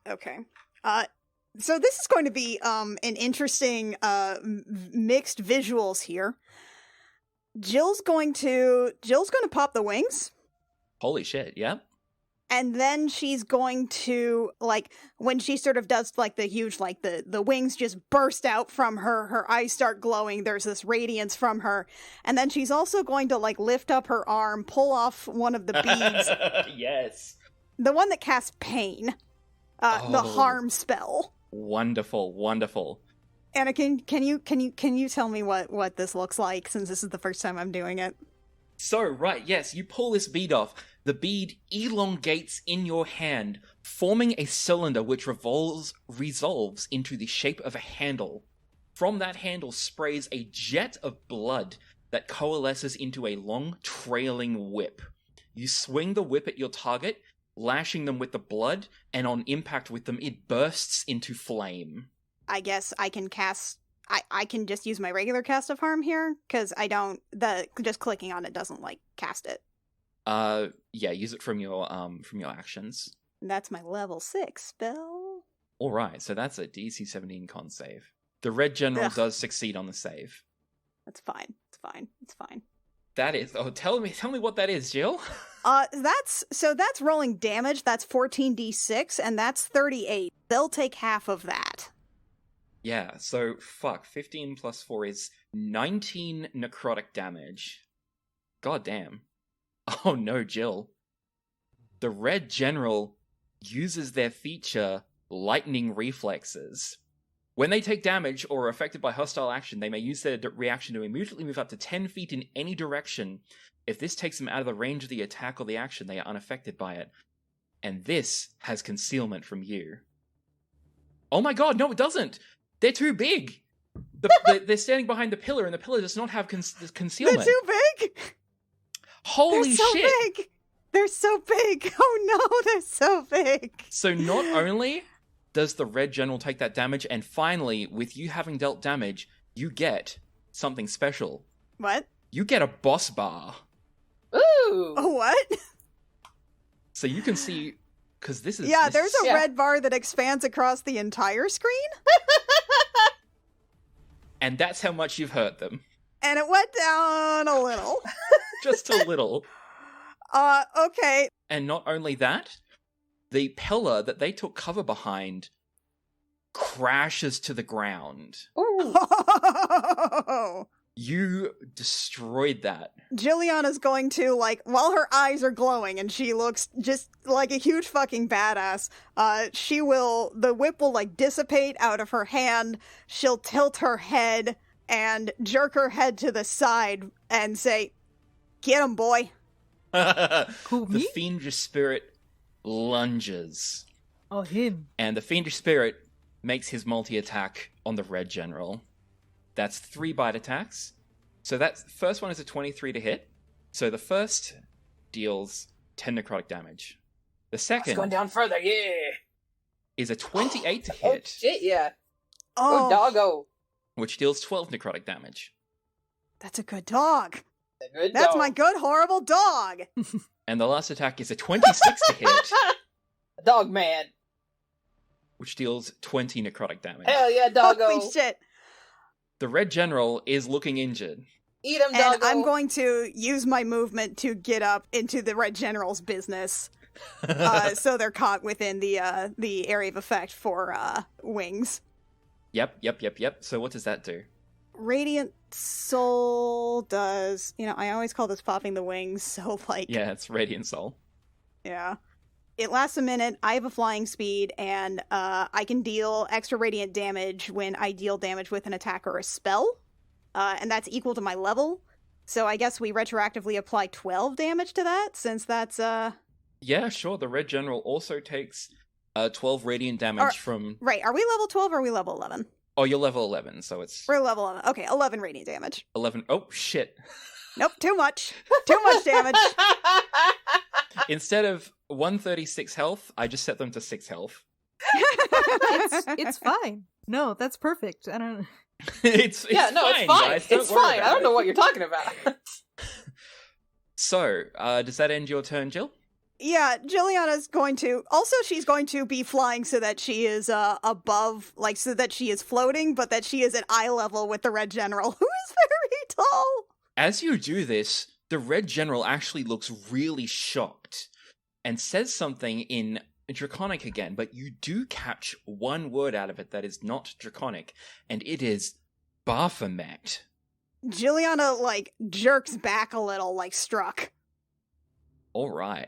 Okay. So this is going to be an interesting mixed visuals here. Jill's going to pop the wings, Holy shit, yeah? and then she's going to, like, when she sort of does like the huge, like the wings just burst out from her eyes start glowing, there's this radiance from her, and then she's also going to like lift up her arm, pull off one of the beads, Yes. the one that casts pain, the Oh. harm spell. Wonderful, wonderful. Anakin, can you tell me what this looks like, since this is the first time I'm doing it? So, right, yes, you pull this bead off. The bead elongates in your hand, forming a cylinder which resolves into the shape of a handle. From that handle sprays a jet of blood that coalesces into a long, trailing whip. You swing the whip at your target, lashing them with the blood, and on impact with them, it bursts into flame. I guess I can cast. I can just use my regular cast of harm here, because I don't. Just clicking on it doesn't like cast it. Yeah, use it from your actions. That's my level 6 spell. Alright, so that's a DC 17 con save. The Red General Ugh. does succeed on the save. That's fine. It's fine. That is... Oh, tell me what that is, Jill. That's rolling damage. That's 14d6, and that's 38. They'll take half of that. Yeah, so, 15 plus 4 is 19 necrotic damage. God damn. Oh no, Jill. The Red General uses their feature Lightning Reflexes. When they take damage or are affected by hostile action, they may use their reaction to immediately move up to 10 feet in any direction. If this takes them out of the range of the attack or the action, they are unaffected by it. And this has concealment from you. Oh my god, no it doesn't! They're too big! They're standing behind the pillar, and the pillar does not have concealment. They're too big! Holy They're so shit! big! They're so big! Oh no, they're so big! So not only does the Red General take that damage, and finally, with you having dealt damage, you get something special. What? You get a boss bar. Ooh! What? So you can see, because this is... Yeah, this there's is- a red bar that expands across the entire screen, And that's how much you've hurt them. and it went down a little. Just a little. Okay. And not only that, the pillar that they took cover behind crashes to the ground. Ooh. You destroyed that. Jilliana's going to, like, while her eyes are glowing and she looks just like a huge fucking badass, the whip will, like, dissipate out of her hand. She'll tilt her head and jerk her head to the side and say, "Get him, boy." Who, The me? fiendish spirit lunges. Oh, him. And the fiendish spirit makes his multi-attack on the Red General. That's 3 bite attacks. So that first one is a 23 to hit. So the first deals 10 necrotic damage. The It's second going down further, yeah! is a 28 to Oh hit, shit, yeah. Oh, Oh, doggo. which deals 12 necrotic damage. that's a good dog. A good That's dog. my good, horrible dog. And the last attack is a 26 to hit, Dog man. which deals 20 necrotic damage. Hell yeah, doggo. Holy shit. The Red General is looking injured. Eat him, And doggo. I'm going to use my movement to get up into the Red General's business. So they're caught within the area of effect for wings. Yep. So what does that do? Radiant Soul does, I always call this popping the wings, so like, Yeah, it's Radiant Soul. yeah. It lasts a minute, I have a flying speed, and I can deal extra radiant damage when I deal damage with an attack or a spell, and that's equal to my level. So I guess we retroactively apply 12 damage to that, since that's, Yeah, sure. The Red General also takes 12 radiant damage from... Right, are we level 12 or are we level 11? Oh, you're level 11, so it's We're level 11. Okay, 11 radiant damage. 11... Oh, shit. Nope, too much. Too much damage. Instead of 136 health, I just set them to 6 health. It's fine. No, that's perfect. I don't. It's yeah, no, fine, it's fine. guys. Don't It's worry fine. about I don't it. know what you're talking about. So, does that end your turn, Jill? Yeah, Jilliana's going to... Also, she's going to be flying so that she is above, like, so that she is floating, but that she is at eye level with the Red General, who is very tall. As you do this, the Red General actually looks really shocked and says something in Draconic again, but you do catch one word out of it that is not Draconic, and it is Baphomet. Jilliana, like, jerks back a little, like, struck. All right.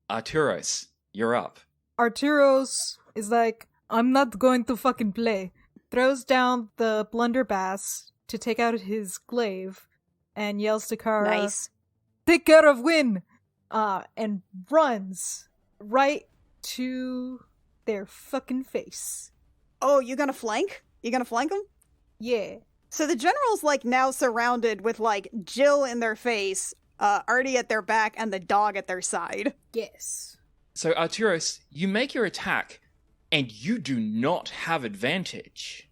Arturos, you're up. Arturos is like, I'm not going to fucking play. Throws down the blunderbuss to take out his glaive and yells to Kara, Nice. "Take care of Win!" And runs right to their fucking face. Oh, you gonna flank? You gonna flank them? Yeah. So the general's, like, now surrounded with, like, Jill in their face, Artie at their back, and the dog at their side. Yes. So, Arturos, you make your attack, and you do not have advantage.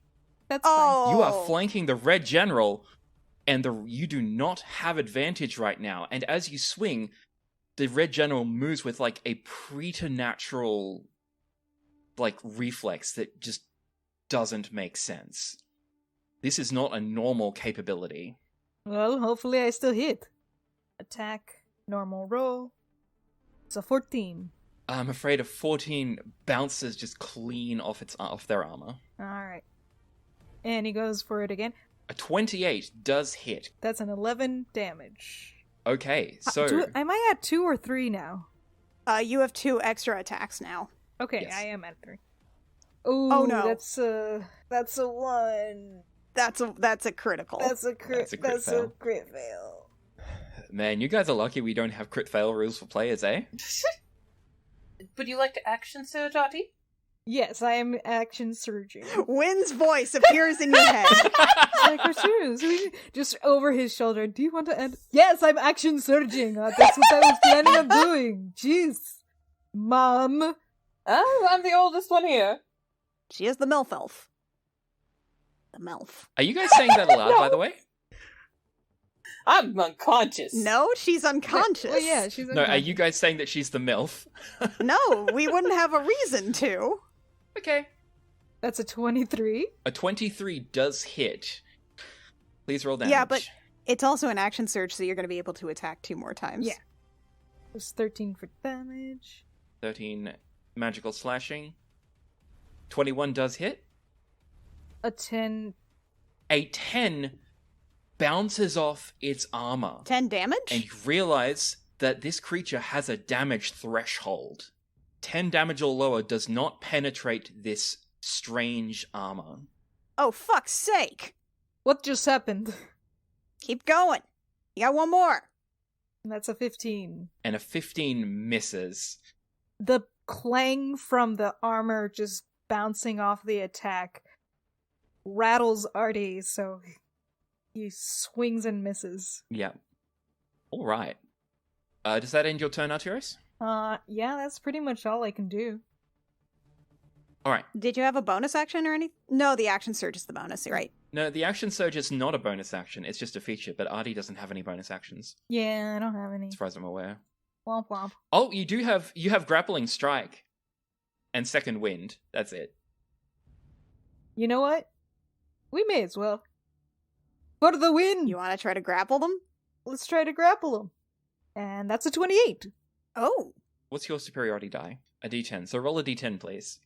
That's Oh. You are flanking the Red General, and you do not have advantage right now. And as you swing, the Red General moves with, like, a preternatural, like, reflex that just doesn't make sense. This is not a normal capability. fine. Well, hopefully I still hit. Attack, normal roll. It's a 14. I'm afraid a 14 bounces just clean off their armor. Alright. And he goes for it again. A 28 does hit. That's an 11 damage. Okay, so Am I at 2 or 3 now? You have 2 extra attacks now. Okay, Yes. I am at 3. Ooh, Oh, no. That's a 1. That's a critical. That's a crit. That's a crit fail. crit fail. man, you guys are lucky we don't have crit fail rules for players, eh? Would you like to action surge, Artie? Yes, I am action surging. Wynn's voice appears in your head. Like Arturo's, just over his shoulder. Do you want to end? Yes, I'm action surging. That's what I was planning on doing. Jeez, Mom. Oh, I'm the oldest one here. She is the MILF elf. The MILF. Are you guys saying that aloud, by the way? I'm unconscious. No, she's unconscious. Well, yeah, she's. No, are you guys saying that she's the MILF? No, we wouldn't have a reason to. Okay. That's a 23. A 23 does hit. Please roll damage. Yeah, but it's also an action surge, so you're going to be able to attack 2 more times. Yeah. It's 13 for damage. 13 magical slashing. 21 does hit. A 10. A 10 bounces off its armor. 10 damage? And you realize that this creature has a damage threshold. 10 damage or lower does not penetrate this strange armor. Oh, fuck's sake. What just happened? Keep going. You got 1 more. And that's a 15. And a 15 misses. The clang from the armor just bouncing off the attack rattles Artie, so he swings and misses. Yeah. Alright. Does that end your turn, Arturos? Yeah, that's pretty much all I can do. Alright. Did you have a bonus action or anything? No, the action surge is the bonus, right? No, the action surge is not a bonus action. It's just a feature, but Artie doesn't have any bonus actions. Yeah, I don't have any. As far as I'm aware. Womp womp. Oh, you have grappling strike. And second wind. That's it. You know what? We may as well. For the win! You want to try to grapple them? Let's try to grapple him. And that's a 28. Oh. What's your superiority die? A d10. So roll a d10, please.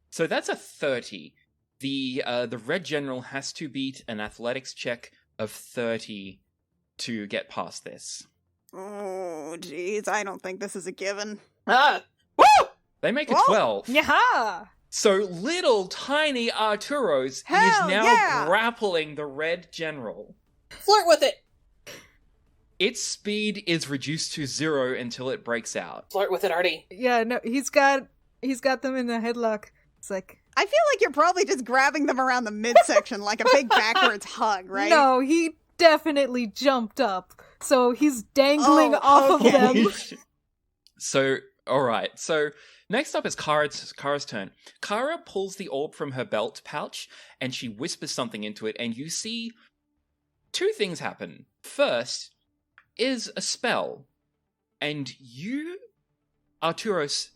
So that's a 30. The Red General has to beat an athletics check of 30 to get past this. Oh, jeez. I don't think this is a given. Ah! Woo! They make a Whoa! 12. Yaha! So little tiny Arturos is Hell now yeah! grappling the Red General. Flirt with it! Its speed is reduced to 0 until it breaks out. Flirt with it, Artie. Yeah, no, he's got them in the headlock. It's like, I feel like you're probably just grabbing them around the midsection like a big backwards hug, right? no, he definitely jumped up. So he's dangling Oh, off okay. of them. So, alright. So, next up is Kara's turn. Kara pulls the orb from her belt pouch, and she whispers something into it, and you see 2 things happen. First is a spell, and you, Arturos,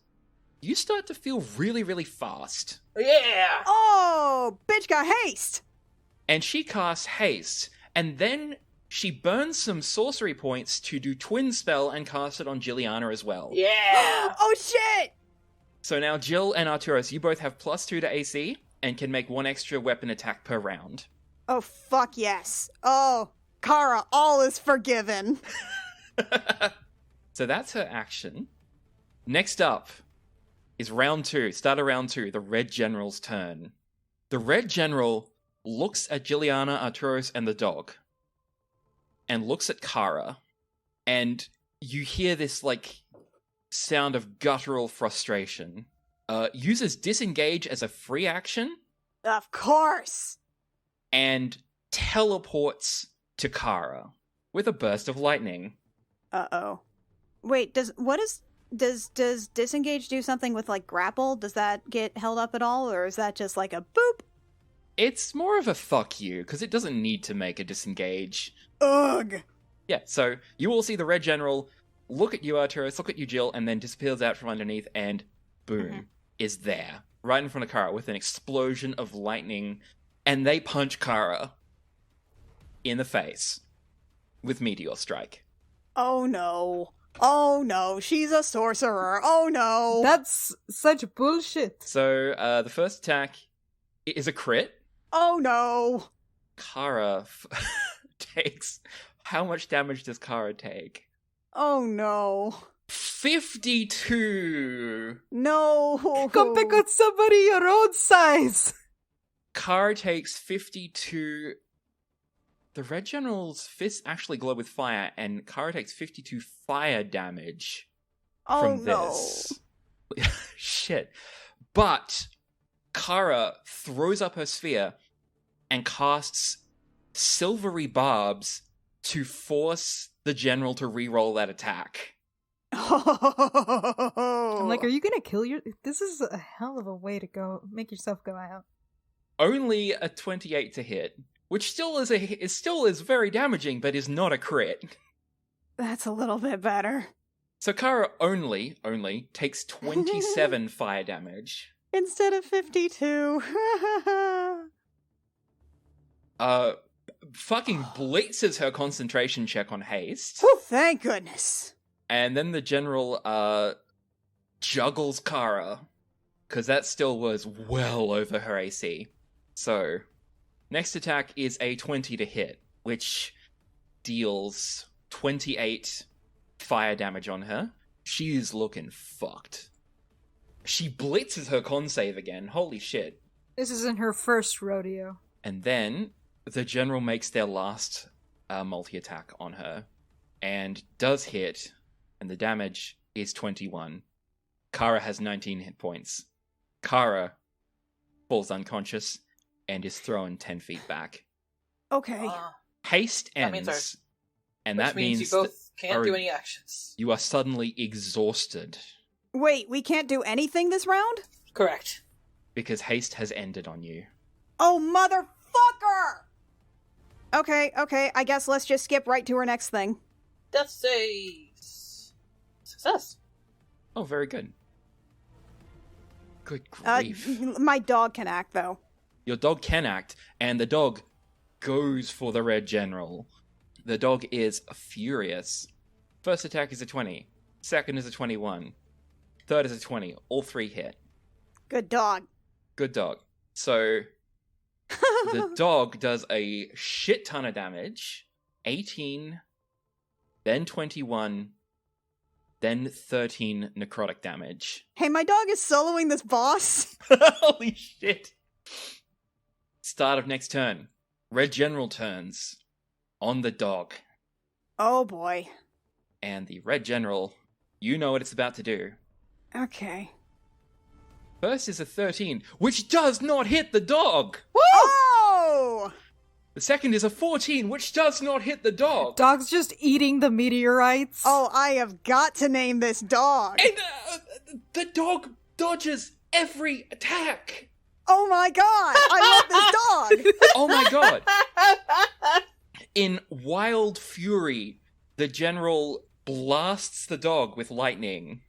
you start to feel really, really fast. Yeah! Oh, bitch got haste! And she casts haste, and then she burns some sorcery points to do twin spell and cast it on Jilliana as well. Yeah! Oh, shit! So now Jill and Arturos, you both have +2 to AC, and can make 1 extra weapon attack per round. Oh, fuck yes. Oh, Kara, all is forgiven. So that's her action. Next up is round 2. Start of round 2, the Red General's turn. The Red General looks at Jilliana, Arturos, and the dog. And looks at Kara. And you hear this, sound of guttural frustration. Uses disengage as a free action. Of course. And teleports to Kara with a burst of lightning. Uh-oh. Wait, does disengage do something with, grapple? Does that get held up at all, or is that just a boop? It's more of a fuck you, because it doesn't need to make a disengage. Ugh. Yeah, so you all see the Red General look at you, Arturos, look at you, Jill, and then disappears out from underneath, and boom, is there. Right in front of Kara with an explosion of lightning, and they punch Kara in the face with Meteor Strike. Oh no. Oh no, she's a sorcerer. Oh no. That's such bullshit. So, the first attack is a crit. Oh no. Kara takes How much damage does Kara take? Oh no. 52! No. Come pick on somebody your own size. Kara takes 52. The Red General's fists actually glow with fire, and Kara takes 52 fire damage from this. Shit. But Kara throws up her sphere and casts silvery barbs to force the general to re-roll that attack. Oh. I'm like, are you gonna kill your... This is a hell of a way to go. Make yourself go out. Only a 28 to hit, which still is very damaging, but is not a crit. That's a little bit better. So Kara only takes 27 fire damage. Instead of 52. Fucking blitzes her concentration check on haste. Thank goodness. And then the general, juggles Kara, because that still was well over her AC. So, next attack is a 20 to hit, which deals 28 fire damage on her. She is looking fucked. She blitzes her con save again. Holy shit. This isn't her first rodeo. And then the general makes their last multi-attack on her and does hit, and the damage is 21. Kara has 19 hit points. Kara falls unconscious and is thrown 10 feet back. Okay. Haste That means ends, and that means you both can't do any actions. you are suddenly exhausted Wait, we can't do anything this round? Correct. because haste has ended on you. Oh, motherfucker! Okay, I guess let's just skip right to our next thing. Death saves. Success. Oh, very good. Good grief. My dog can act, though. Your dog can act, and the dog goes for the Red General. The dog is furious. First attack is a 20. Second is a 21. Third is a 20. All three hit. Good dog. Good dog. So, the dog does a shit ton of damage. 18, then 21, then 13 necrotic damage. Hey, my dog is soloing this boss. Holy shit. Start of next turn. Red General turns on the dog. Oh boy. And the Red General, you know what it's about to do. Okay. First is a 13, which does not hit the dog! Oh! The second is a 14, which does not hit the dog! Dog's just eating the meteorites. Oh, I have got to name this dog. And the dog dodges every attack! Oh my god! I love this dog! Oh my god! In wild fury, the general blasts the dog with lightning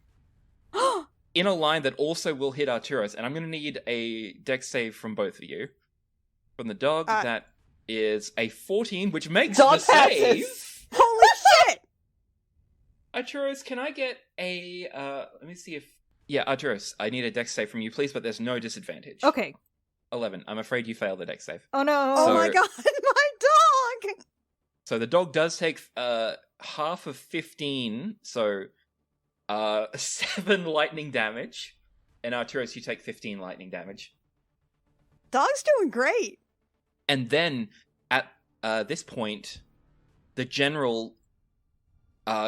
in a line that also will hit Arturos, and I'm going to need a dex save from both of you. From the dog, that is a 14, which makes Dog the save. passes. Holy shit! Arturos, can I get a... let me see if... Yeah, Arturos, I need a dex save from you, please, but there's no disadvantage. Okay. 11. I'm afraid you failed the dex save. Oh no. Oh So- my god, my dog! So the dog does take half of 15, so 7 lightning damage. And Arturos, you take 15 lightning damage. Dog's doing great. And then, at this point, the general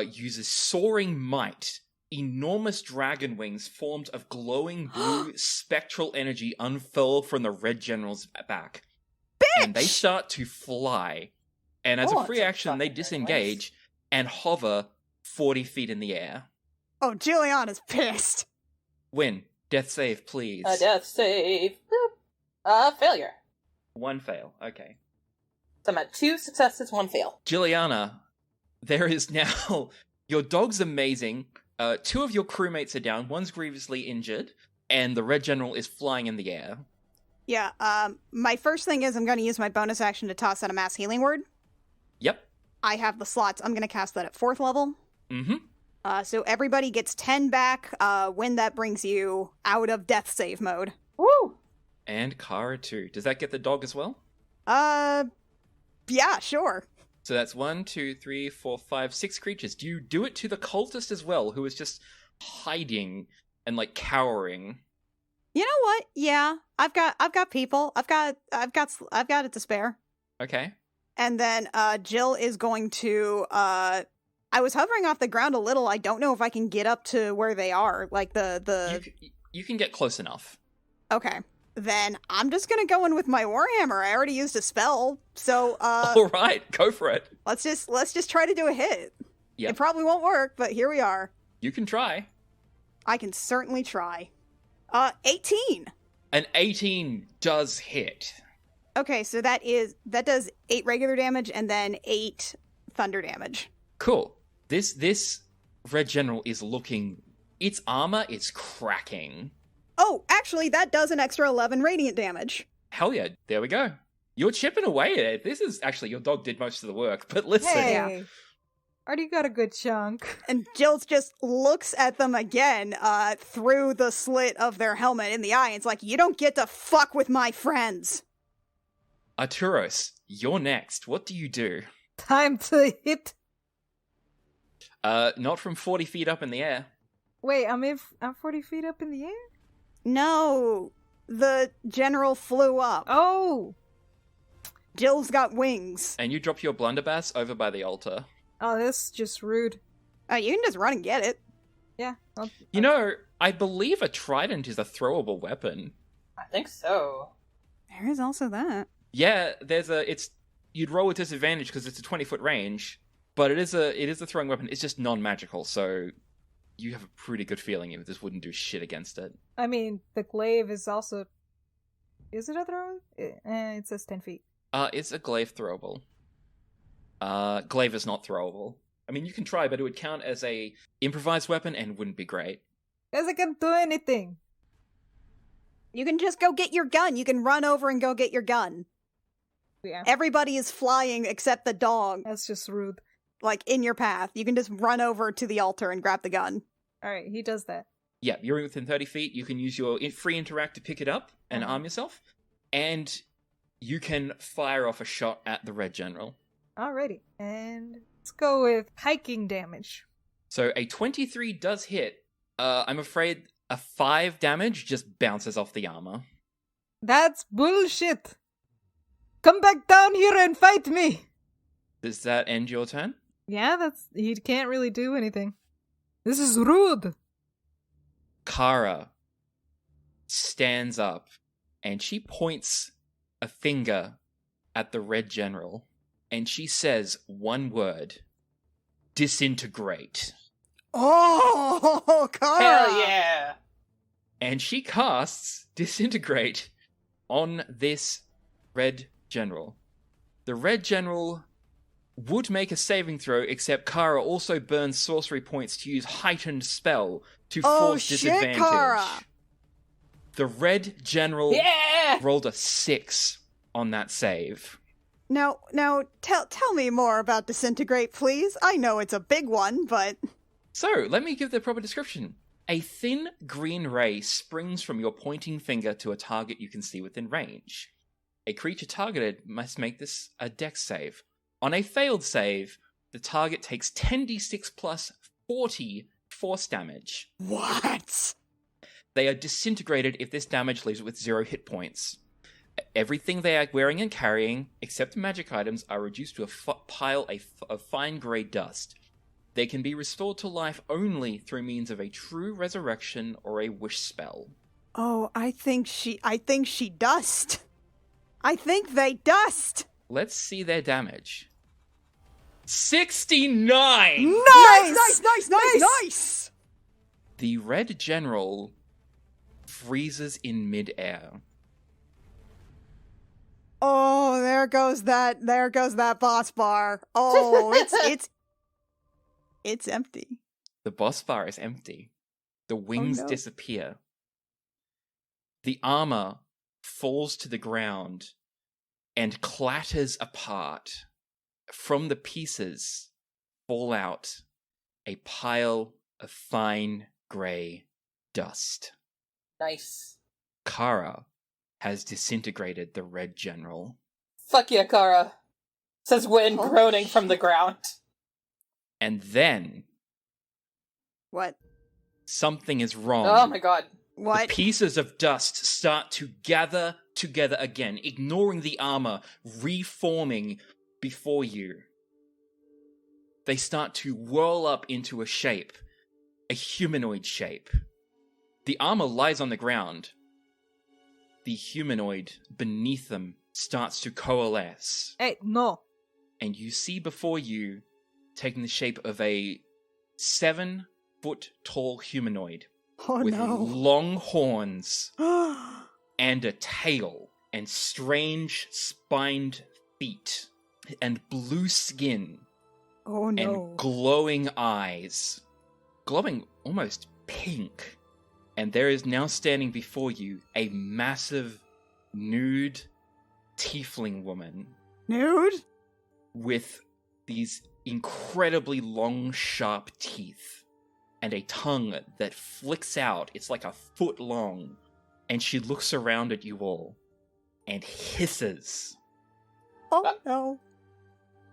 uses soaring might. Enormous dragon wings formed of glowing blue spectral energy unfurl from the Red General's back. Bitch! And they start to fly. And as Oh, a free it's a action, they fucking dragon disengage and hover 40 feet in the air. Oh, Juliana's pissed. Win. Death save, please. A death save. Boop. Failure. 1 fail. Okay. So I'm at 2 successes, 1 fail. Juliana, there is now... Your dog's amazing. 2 of your crewmates are down. 1's grievously injured. And the Red General is flying in the air. Yeah, my first thing is I'm going to use my bonus action to toss out a mass healing word. Yep. I have the slots. I'm going to cast that at 4th level. Mm-hmm. So everybody gets 10 back when that brings you out of death save mode. Woo! And Kara too. Does that get the dog as well? Yeah, sure. So that's 1, 2, 3, 4, 5, 6 creatures. Do you do it to the cultist as well, who is just hiding and like cowering? You know what? Yeah, I've got people. I've got it to spare. Okay. And then Jill is going to I was hovering off the ground a little. I don't know if I can get up to where they are. Like You can get close enough. Okay. Then I'm just gonna go in with my Warhammer. I already used a spell. So All right, go for it. let's just try to do a hit. Yep. It probably won't work, but here we are. You can try. I can certainly try. 18. An 18 does hit. Okay, so that does 8 regular damage and then 8 thunder damage. Cool. This Red General is looking... Its armor is cracking. Oh, actually, that does an extra 11 radiant damage. Hell yeah, there we go. You're chipping away at it. This is actually, your dog did most of the work, but listen. Hey, already got a good chunk. And Jill just looks at them again through the slit of their helmet in the eye. And it's like, you don't get to fuck with my friends. Arturos, you're next. What do you do? Time to hit. Not from 40 feet up in the air. Wait, I'm 40 feet up in the air? No, the general flew up. Oh! Jill's got wings. And you drop your blunderbuss over by the altar. Oh, that's just rude. You can just run and get it. Yeah. You know, I believe a trident is a throwable weapon. I think so. There is also that. Yeah, you'd roll with disadvantage because it's a 20-foot range, but it is a throwing weapon. It's just non-magical, so you have a pretty good feeling if this wouldn't do shit against it. I mean, the glaive is also... Is it a throw? It says 10 feet. It's a glaive throwable. Glaive is not throwable. I mean, you can try, but it would count as a improvised weapon and wouldn't be great. Because I can't do anything. You can just go get your gun. You can run over and go get your gun. Yeah. Everybody is flying except the dog, That's just rude. like, in your path. You can just run over to the altar and grab the gun. Alright, he does that. Yeah, you're within 30 feet. You can use your free interact to pick it up and arm yourself. And you can fire off a shot at the Red General. Alrighty. And let's go with hiking damage. So a 23 does hit. I'm afraid a 5 damage just bounces off the armor. That's bullshit! Come back down here and fight me! Does that end your turn? Yeah, he can't really do anything. This is rude! Kara stands up and she points a finger at the Red General and she says one word: disintegrate. Oh, Kara! Hell yeah! And she casts disintegrate on this Red General. The Red General would make a saving throw, except Kara also burns sorcery points to use heightened spell to force disadvantage. Kara! The Red General rolled a 6 on that save. Now, tell me more about disintegrate, please. I know it's a big one, but... So, let me give the proper description. A thin green ray springs from your pointing finger to a target you can see within range. A creature targeted must make this a dex save. On a failed save, the target takes 10d6 plus 40 force damage. What? They are disintegrated if this damage leaves it with 0 hit points. Everything they are wearing and carrying, except magic items, are reduced to a pile of fine grey dust. They can be restored to life only through means of a true resurrection or a wish spell. Oh, I think she dust. I think they dust. Let's see their damage. 69! Nice! The Red General freezes in midair. Oh, there goes that boss bar. Oh, it's empty. The boss bar is empty. The wings no. disappear. The armor falls to the ground and clatters apart. From the pieces fall out a pile of fine grey dust. Nice. Kara has disintegrated the Red General. Fuck yeah, Kara. Says Wynn, Oh, groaning from the ground. And then What? something is wrong. Oh my god. What? The pieces of dust start to gather together again, ignoring the armor, reforming before you. They start to whirl up into a shape, a humanoid shape. The armor lies on the ground. The humanoid beneath them starts to coalesce. Hey, no. And you see before you, taking the shape of a 7-foot-tall humanoid Oh with no. long horns Oh and a tail and strange spined feet and blue skin no. and glowing eyes, glowing almost pink. And there is now standing before you a massive, nude tiefling woman Nude? with these incredibly long, sharp teeth and a tongue that flicks out. It's like a foot long. And she looks around at you all and hisses. Oh no.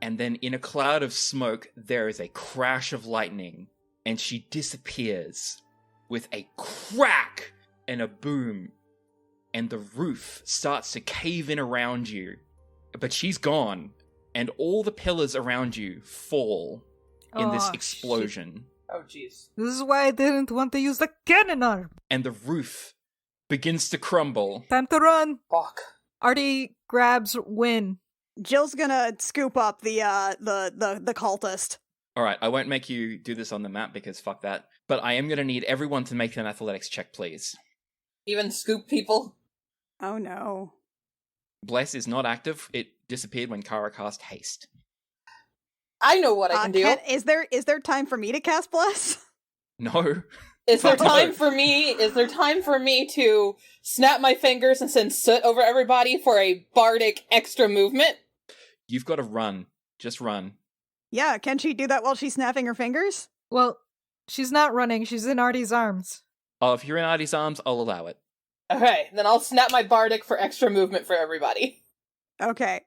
And then in a cloud of smoke, there is a crash of lightning, and she disappears with a crack and a boom, and the roof starts to cave in around you. But she's gone, and all the pillars around you fall in this Oh, explosion. Oh jeez. This is why I didn't want to use the cannon arm. And the roof begins to crumble. Time to run. Fuck. Artie grabs Win. Jill's gonna scoop up the cultist. Alright, I won't make you do this on the map because fuck that. But I am going to need everyone to make an athletics check, please. Even scoop people? Oh no. Bless is not active. It disappeared when Kara cast haste. I know what I can do. Is there time for me to cast Bless? No. Is there Fuck no. time for me? Is there time for me to snap my fingers and send soot over everybody for a bardic extra movement? You've got to run. Just run. Yeah, can she do that while she's snapping her fingers? Well, she's not running. She's in Artie's arms. Oh, if you're in Artie's arms, I'll allow it. Okay, then I'll snap my bardic for extra movement for everybody. Okay.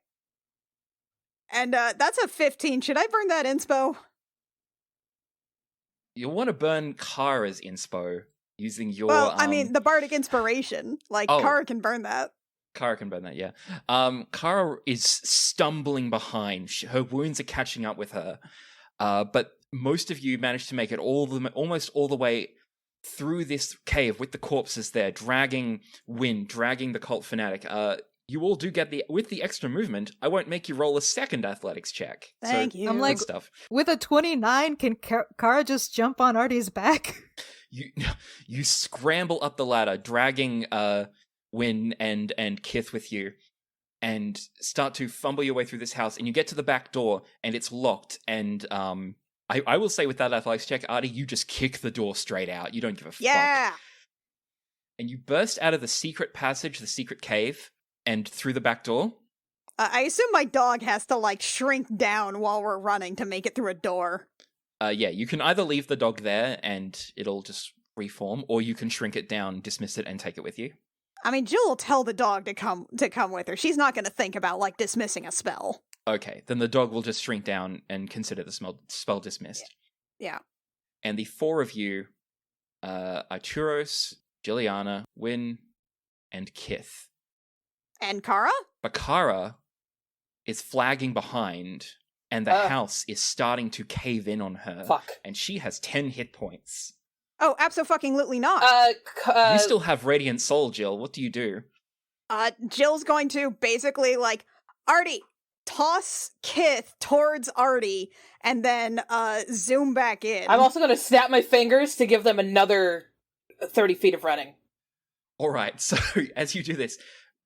And that's a 15. Should I burn that inspo? You'll want to burn Kara's inspo using your... Well, I mean, the bardic inspiration. Like, Oh. Kara can burn that. Kara can burn that, yeah. Kara is stumbling behind. Her wounds are catching up with her. But most of you managed to make it almost all the way through this cave with the corpses there, dragging Wynn, dragging the cult fanatic. You all do get with the extra movement. I won't make you roll a second athletics check. Thank So, you. I'm good like- stuff. With a 29, can Kara just jump on Artie's back? You scramble up the ladder, dragging Wynn and Kith with you, and start to fumble your way through this house, and you get to the back door, and it's locked, and I will say with that athletics check, Artie, you just kick the door straight out. You don't give a fuck. Yeah! And you burst out of the secret passage, the secret cave, and through the back door. I assume my dog has to, like, shrink down while we're running to make it through a door. Yeah, you can either leave the dog there, and it'll just reform, or you can shrink it down, dismiss it, and take it with you. I mean, Jill will tell the dog to come with her. She's not going to think about, like, dismissing a spell. Okay, then the dog will just shrink down and consider the spell dismissed. Yeah. And the four of you are Churros, Juliana, Wynn, and Kith. And Kara? But Kara is flagging behind, and the house is starting to cave in on her. Fuck. And she has 10 hit points. Oh, absolutely not. You still have Radiant Soul, Jill. What do you do? Jill's going to basically, like, Artie, toss Kith towards Artie, and then zoom back in. I'm also going to snap my fingers to give them another 30 feet of running. Alright, so as you do this,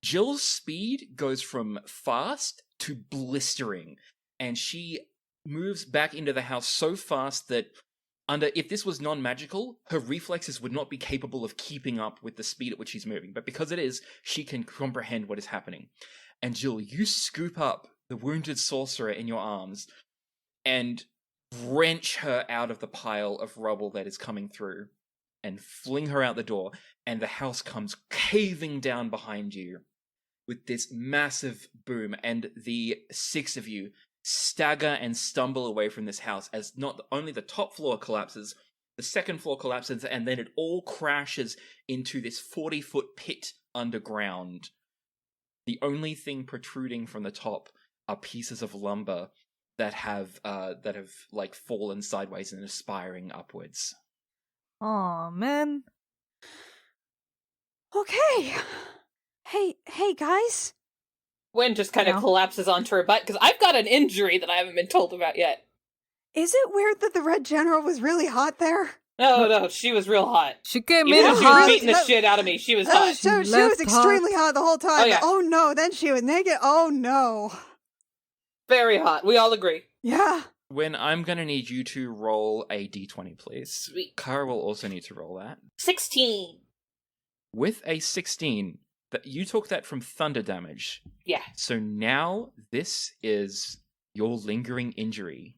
Jill's speed goes from fast to blistering, and she moves back into the house so fast that if this was non-magical, her reflexes would not be capable of keeping up with the speed at which she's moving. But because it is, she can comprehend what is happening. And Jill, you scoop up the wounded sorcerer in your arms and wrench her out of the pile of rubble that is coming through and fling her out the door. And the house comes caving down behind you with this massive boom. And the six of you stagger and stumble away from this house as not only the top floor collapses, the second floor collapses, and then it all crashes into this 40-foot pit underground. The only thing protruding from the top are pieces of lumber that have like fallen sideways and aspiring upwards. Aw, man. Okay. Hey, guys. Wynn just kind of Yeah. collapses onto her butt, because I've got an injury that I haven't been told about yet. Is it weird that the Red General was really hot there? No, she was real hot. She came Even in though she was hot. beating the shit out of me, she was That hot. was so, she Left was extremely hot the whole time. Oh, yeah. Oh no, then she was naked. Oh no. Very hot. We all agree. Yeah. When I'm gonna need you to roll a d20, please. Sweet. Kara will also need to roll that. 16. With a 16, that you took that from thunder damage. Yeah. So now this is your lingering injury.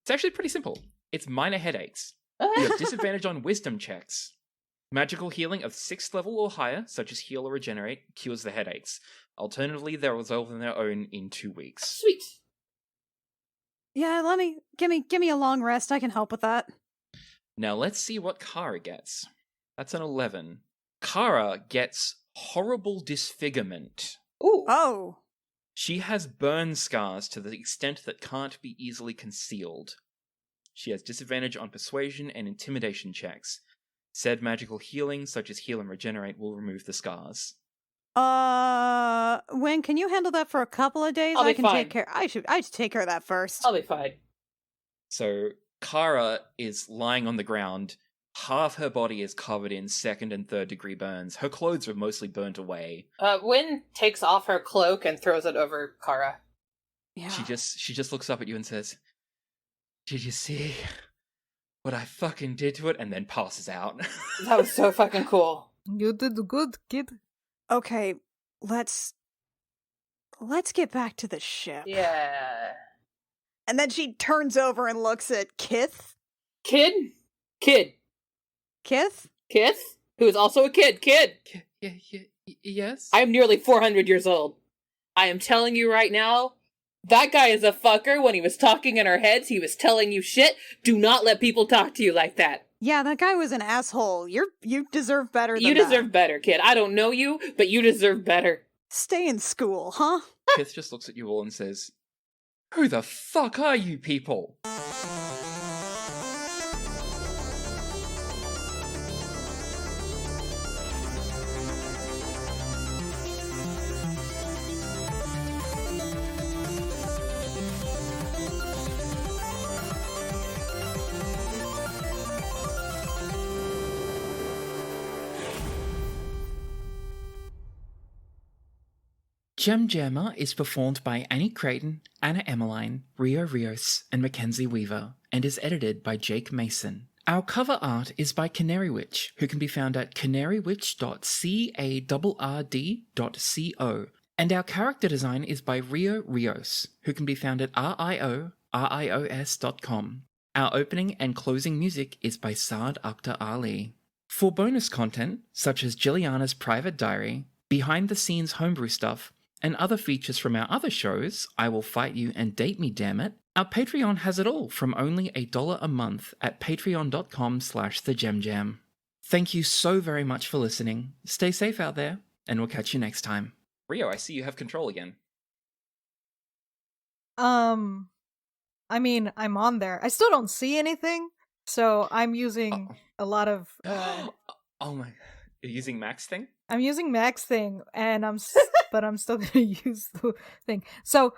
It's actually pretty simple. It's minor headaches. You have disadvantage on wisdom checks. Magical healing of 6th level or higher, such as heal or regenerate, cures the headaches. Alternatively, they'll resolve on their own in 2 weeks. Sweet. Yeah, give me a long rest. I can help with that. Now let's see what Kara gets. That's an 11. Kara gets horrible disfigurement. Ooh. Oh. She has burn scars to the extent that can't be easily concealed. She has disadvantage on persuasion and intimidation checks. Said magical healing, such as heal and regenerate, will remove the scars. Wyn, can you handle that for a couple of days? I'll be I can fine. take care. I should take care of that first. I'll be fine. So Kara is lying on the ground. Half her body is covered in 2nd and 3rd degree burns. Her clothes are mostly burnt away. Wynn takes off her cloak and throws it over Kara. Yeah. She just looks up at you and says, "Did you see what I fucking did to it?" And then passes out. That was so fucking cool. You did good, kid. Okay, let's get back to the ship. Yeah. And then she turns over and looks at Kith. Kid? Kith? Kith? Who is also a kid. Yes? I am nearly 400 years old. I am telling you right now, that guy is a fucker. When he was talking in our heads, he was telling you shit. Do not let people talk to you like that. Yeah, that guy was an asshole. You deserve better than You that. deserve better, kid. I don't know you, but you deserve better. Stay in school, huh? Kith just looks at you all and says, "Who the fuck are you people?" Gem Jammer is performed by Annie Creighton, Anna Emmeline, Rio Rios, and Mackenzie Weaver, and is edited by Jake Mason. Our cover art is by Canary Witch, who can be found at canarywitch.carrd.co, and our character design is by Rio Rios, who can be found at rios.com. Our opening and closing music is by Saad Akhtar Ali. For bonus content, such as Jilliana's private diary, behind-the-scenes homebrew stuff, and other features from our other shows, I Will Fight You and Date Me Dammit, our Patreon has it all from only $1 a month at patreon.com/thegemjam. Thank you so very much for listening. Stay safe out there, and we'll catch you next time. Rio, I see you have control again. I mean, I'm on there. I still don't see anything, so I'm using a lot of. Oh my! You're using Max thing? I'm using Max thing, and but I'm still gonna use the thing. So,